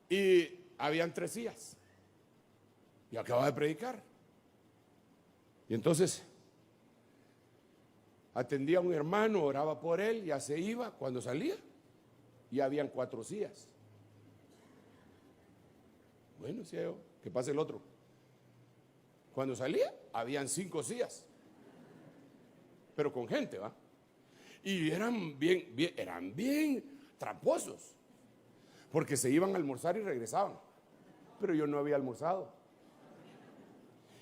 Y habían 3 sillas. Y acababa de predicar. Y entonces atendía a un hermano, oraba por él, ya se iba. Cuando salía, ya habían 4 sillas. Bueno, decía yo, que pase el otro. Cuando salía, habían 5 sillas. Pero con gente, ¿va? Y eran bien tramposos. Porque se iban a almorzar y regresaban. Pero yo no había almorzado.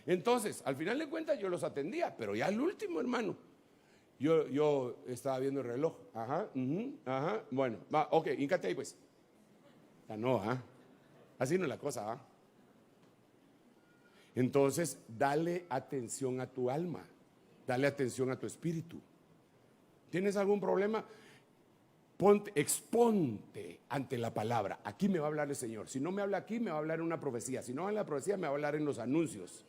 Entonces, al final de cuentas yo los atendía, pero ya el último, hermano, yo estaba viendo el reloj. Ajá, bueno, va, ok, híncate ahí pues. Ya no, así no es la cosa, Entonces, dale atención a tu alma, dale atención a tu espíritu. ¿Tienes algún problema? Exponte ante la palabra. Aquí me va a hablar el Señor. Si no me habla aquí, me va a hablar en una profecía. Si no en la profecía, me va a hablar en los anuncios.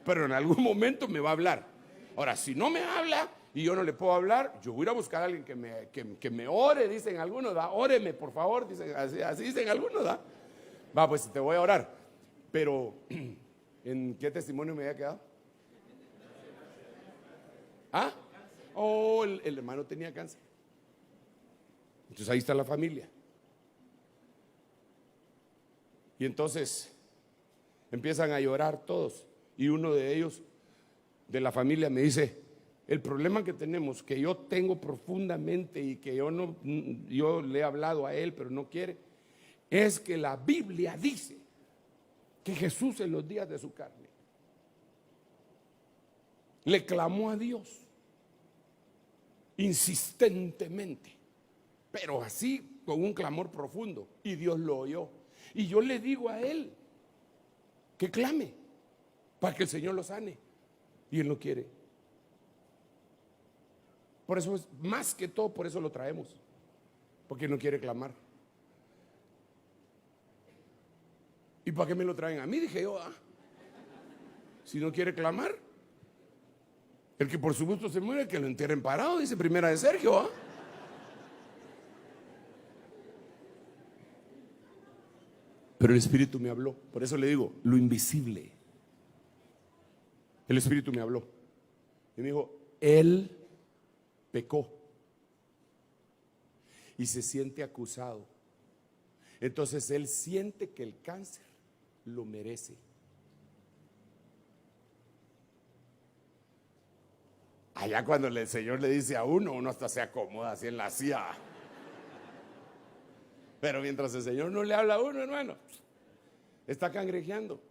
Pero en algún momento me va a hablar. Ahora, si no me habla y yo no le puedo hablar, yo voy a buscar a alguien que me ore, dicen algunos, óreme por favor, dicen, así dicen algunos, va, pues te voy a orar. Pero, ¿en qué testimonio me había quedado? El hermano tenía cáncer. Entonces ahí está la familia. Y entonces empiezan a llorar todos. Y uno de ellos, de la familia, me dice, el problema que tenemos, que yo tengo profundamente y que yo le he hablado a él, pero no quiere, es que la Biblia dice que Jesús en los días de su carne le clamó a Dios insistentemente, pero así con un clamor profundo, y Dios lo oyó. Y yo le digo a él que clame para que el Señor lo sane, y él no quiere. Por eso, más que todo, por eso lo traemos, porque no quiere clamar. ¿Y para qué me lo traen a mí? Dije yo, si no quiere clamar, el que por su gusto se muere, que lo entierren parado, dice Primera de Sergio. Pero el Espíritu me habló. Por eso le digo, lo invisible. El Espíritu me habló y me dijo, él pecó y se siente acusado. Entonces él siente que el cáncer lo merece. Allá cuando el Señor le dice a uno hasta se acomoda así en la silla. Pero mientras el Señor no le habla a uno, hermano, está cangrejeando.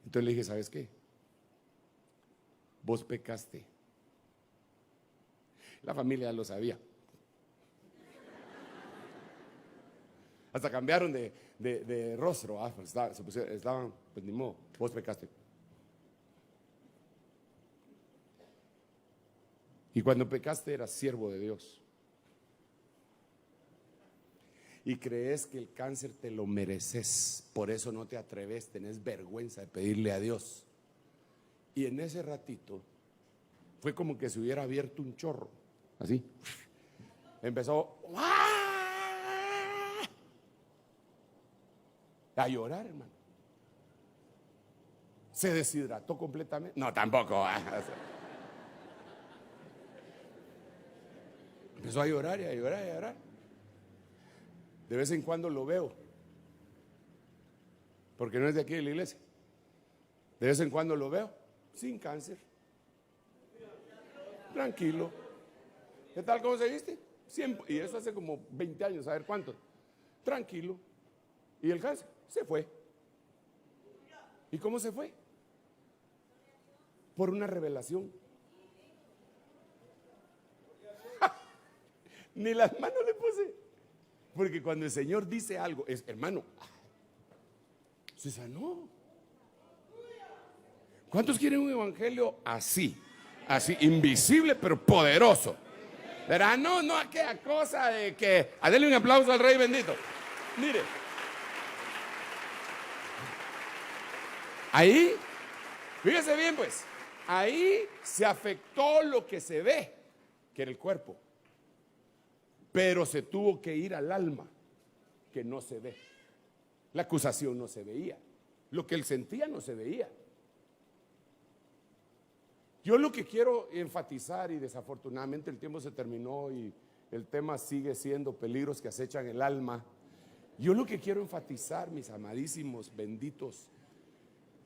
Entonces le dije, ¿sabes qué? Vos pecaste. La familia lo sabía. Hasta cambiaron de rostro. Estaban, pues ni modo, vos pecaste. Y cuando pecaste eras siervo de Dios. Y crees que el cáncer te lo mereces, por eso no te atreves, tenés vergüenza de pedirle a Dios. Y en ese ratito fue como que se hubiera abierto un chorro, así. Empezó a llorar, hermano. Se deshidrató completamente. No, tampoco. Empezó a llorar y a llorar y a llorar. De vez en cuando lo veo, porque no es de aquí de la iglesia. De vez en cuando lo veo, sin cáncer, tranquilo. ¿Qué tal? ¿Cómo se viste? Siempre. Y eso hace como 20 años, a ver cuánto. Tranquilo. Y el cáncer se fue. ¿Y cómo se fue? Por una revelación. Ni las manos le puse. Porque cuando el Señor dice algo, es, hermano, se sanó. ¿Cuántos quieren un evangelio así? Así, invisible pero poderoso. Verá, no aquella cosa de que, denle un aplauso al Rey bendito. Mire, ahí, fíjese bien pues, ahí se afectó lo que se ve, que era el cuerpo. Pero se tuvo que ir al alma, que no se ve. La acusación no se veía. Lo que él sentía no se veía. Yo lo que quiero enfatizar, y desafortunadamente el tiempo se terminó y el tema sigue siendo peligros que acechan el alma. Yo lo que quiero enfatizar, mis amadísimos, benditos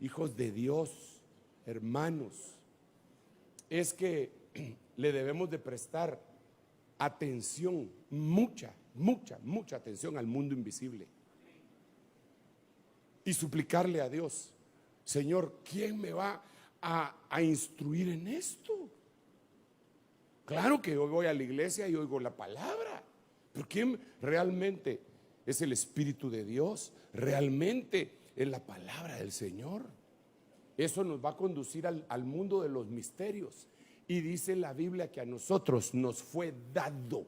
hijos de Dios, hermanos, es que le debemos de prestar atención, mucha atención al mundo invisible. Y suplicarle a Dios, Señor, ¿quién me va a instruir en esto? Claro que yo voy a la iglesia y oigo la palabra, pero ¿quién realmente es el Espíritu de Dios? Realmente es la palabra del Señor. Eso nos va a conducir al mundo de los misterios. Y dice la Biblia que a nosotros nos fue dado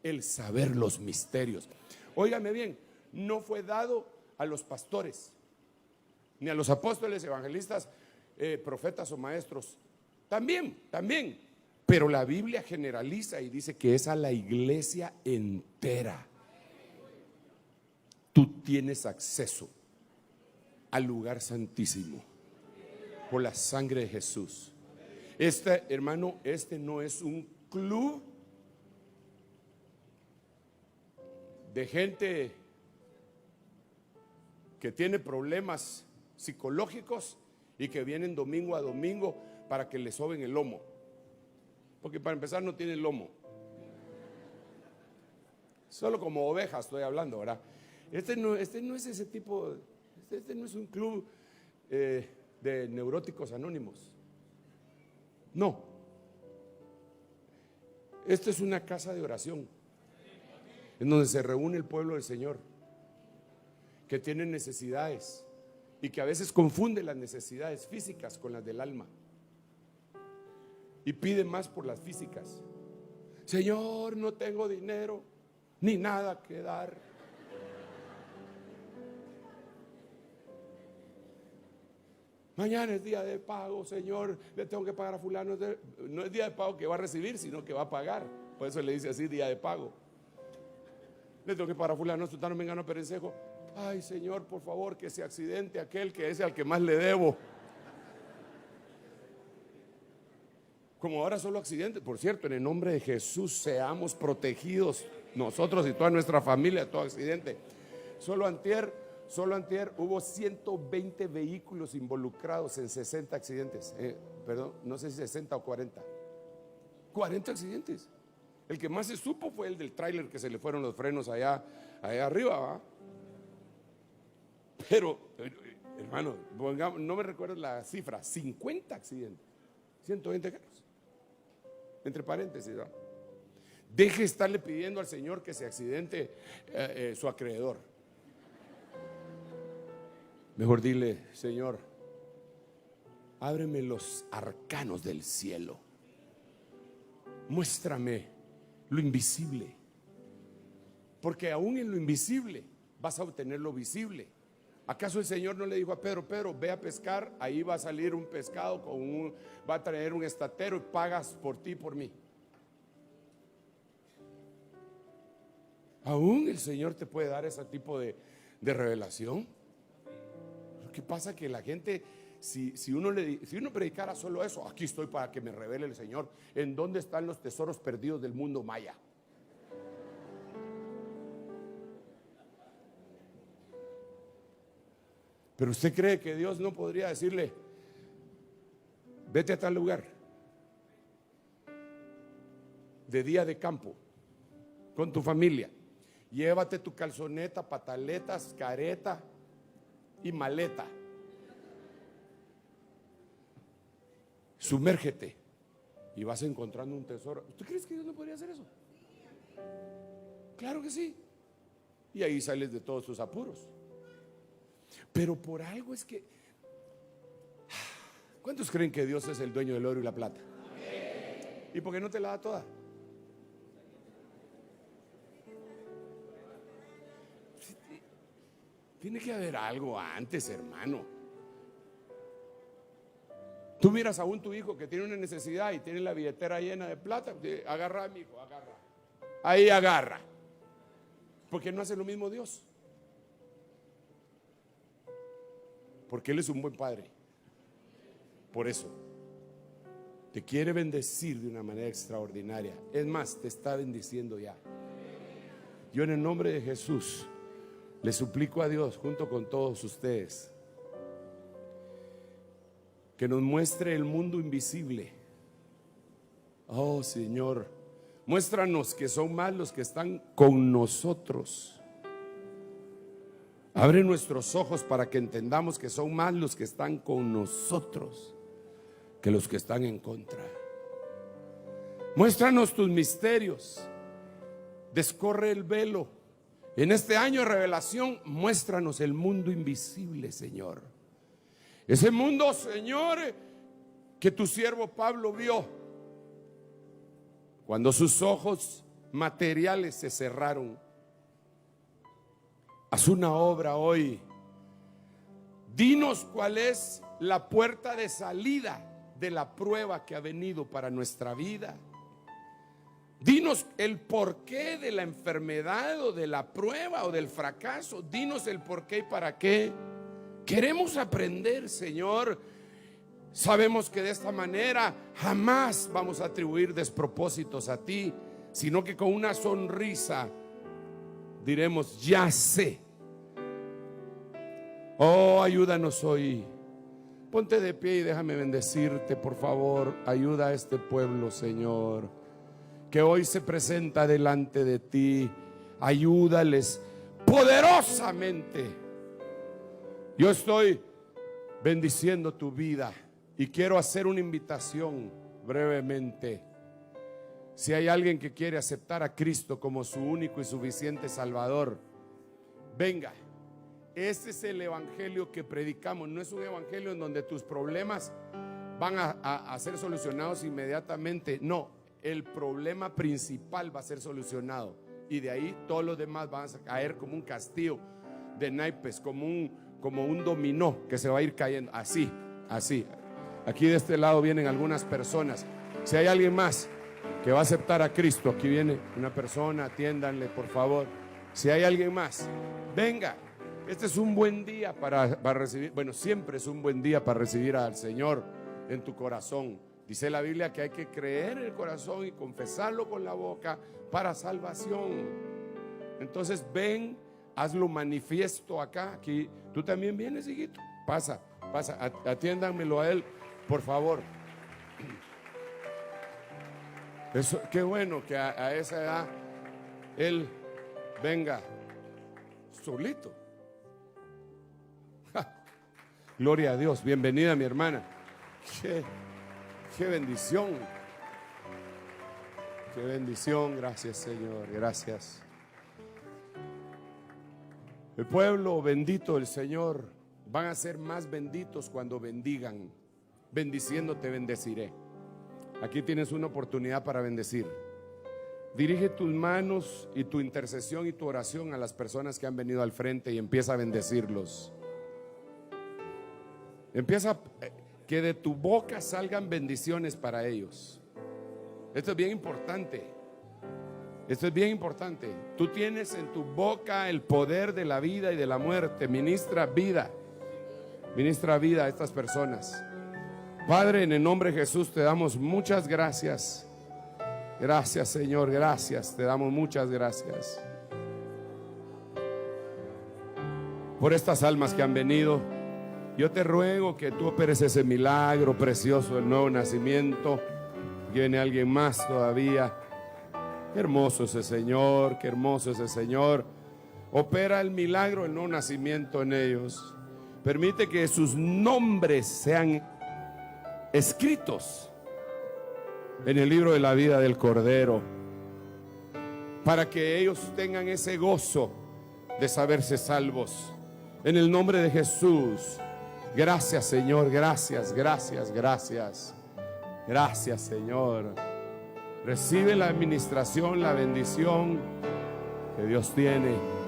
el saber los misterios. Óigame bien, no fue dado a los pastores, ni a los apóstoles, evangelistas, profetas o maestros. También, pero la Biblia generaliza y dice que es a la iglesia entera. Tú tienes acceso al lugar santísimo por la sangre de Jesús. Hermano, este no es un club de gente que tiene problemas psicológicos y que vienen domingo a domingo para que le soben el lomo. Porque para empezar no tienen lomo. Solo como ovejas estoy hablando, ¿verdad? Este no es ese tipo, este no es un club de neuróticos anónimos. No. Esto es una casa de oración en donde se reúne el pueblo del Señor, que tiene necesidades y que a veces confunde las necesidades físicas con las del alma y pide más por las físicas. Señor, no tengo dinero ni nada que dar. Mañana es día de pago, Señor, le tengo que pagar a fulano. No es día de pago que va a recibir, sino que va a pagar. Por eso le dice así, día de pago. Le tengo que pagar a fulano, sultano, mengano, perencejo. Ay, Señor, por favor, que se accidente aquel que es al que más le debo. Como ahora solo accidentes. Por cierto, en el nombre de Jesús seamos protegidos nosotros y toda nuestra familia de todo accidente. Solo antier hubo 120 vehículos involucrados en 60 accidentes. Perdón, no sé si 60 o 40. 40 accidentes. El que más se supo fue el del tráiler, que se le fueron los frenos allá arriba, ¿va? Pero, hermano, no me recuerdo la cifra, 50 accidentes, 120 carros. Entre paréntesis, ¿va? Deje de estarle pidiendo al Señor que se accidente su acreedor. Mejor dile, Señor, ábreme los arcanos del cielo. Muéstrame lo invisible. Porque aún en lo invisible vas a obtener lo visible. ¿Acaso el Señor no le dijo a Pedro, ve a pescar, ahí va a salir un pescado, va a traer un estatero y pagas por ti y por mí? Aún el Señor te puede dar ese tipo de revelación. ¿Qué pasa? Que la gente, si uno predicara solo eso, aquí estoy para que me revele el Señor en dónde están los tesoros perdidos del mundo maya. Pero usted cree que Dios no podría decirle, vete a tal lugar de día de campo con tu familia, llévate tu calzoneta, pataletas, careta y maleta. Sumérgete y vas encontrando un tesoro. ¿Tú crees que Dios no podría hacer eso? Claro que sí. Y ahí sales de todos tus apuros. Pero por algo es que, ¿cuántos creen que Dios es el dueño del oro y la plata? ¿Y por qué no te la da toda? Tiene que haber algo antes, hermano. Tú miras a tu hijo que tiene una necesidad y tiene la billetera llena de plata. Agarra, mi hijo, agarra. Ahí agarra. Porque no hace lo mismo Dios. Porque Él es un buen padre. Por eso te quiere bendecir de una manera extraordinaria. Es más, te está bendiciendo ya. Yo en el nombre de Jesús le suplico a Dios, junto con todos ustedes, que nos muestre el mundo invisible. Oh Señor, muéstranos que son más los que están con nosotros. Abre nuestros ojos para que entendamos que son más los que están con nosotros que los que están en contra. Muéstranos tus misterios. Descorre el velo. En este año de revelación, muéstranos el mundo invisible, Señor. Ese mundo, Señor, que tu siervo Pablo vio cuando sus ojos materiales se cerraron. Haz una obra hoy. Dinos cuál es la puerta de salida de la prueba que ha venido para nuestra vida. Dinos el porqué de la enfermedad o de la prueba o del fracaso. Dinos el porqué y para qué. Queremos aprender, Señor. Sabemos que de esta manera jamás vamos a atribuir despropósitos a ti, sino que con una sonrisa diremos: ya sé. Oh, ayúdanos hoy. Ponte de pie y déjame bendecirte, por favor. Ayuda a este pueblo, Señor, que hoy se presenta delante de ti. Ayúdales poderosamente. Yo estoy bendiciendo tu vida y quiero hacer una invitación brevemente. Si hay alguien que quiere aceptar a Cristo como su único y suficiente Salvador, venga. Este es el evangelio que predicamos. No es un evangelio en donde tus problemas van a ser solucionados inmediatamente. No, el problema principal va a ser solucionado y de ahí todos los demás van a caer como un castillo de naipes, como un dominó que se va a ir cayendo. Así. Aquí de este lado vienen algunas personas. Si hay alguien más que va a aceptar a Cristo, aquí viene una persona, atiéndanle por favor. Si hay alguien más, venga. Este es un buen día para recibir. Bueno, siempre es un buen día para recibir al Señor en tu corazón. Dice la Biblia que hay que creer en el corazón y confesarlo con la boca para salvación. Entonces ven, hazlo manifiesto acá. Aquí tú también vienes, hijito. Pasa, atiéndanmelo a él, por favor. Eso, qué bueno que a esa edad él venga solito. Gloria a Dios. Bienvenida, mi hermana. Qué bendición. Qué bendición. Gracias, Señor. Gracias. El pueblo bendito del Señor van a ser más benditos cuando bendigan. Bendiciendo te bendeciré. Aquí tienes una oportunidad para bendecir. Dirige tus manos y tu intercesión y tu oración a las personas que han venido al frente y empieza a bendecirlos. Empieza que de tu boca salgan bendiciones para ellos. Esto es bien importante. Esto es bien importante. Tú tienes en tu boca el poder de la vida y de la muerte. Ministra vida. Ministra vida a estas personas. Padre, en el nombre de Jesús te damos muchas gracias. Gracias, Señor, gracias. Te damos muchas gracias por estas almas que han venido. Yo te ruego que tú operes ese milagro precioso del nuevo nacimiento. Viene alguien más todavía. Qué hermoso ese Señor, qué hermoso ese Señor. Opera el milagro del nuevo nacimiento en ellos. Permite que sus nombres sean escritos en el libro de la vida del Cordero, para que ellos tengan ese gozo de saberse salvos. En el nombre de Jesús. Gracias, Señor, gracias, gracias, gracias. Gracias, Señor. Recibe la administración, la bendición que Dios tiene.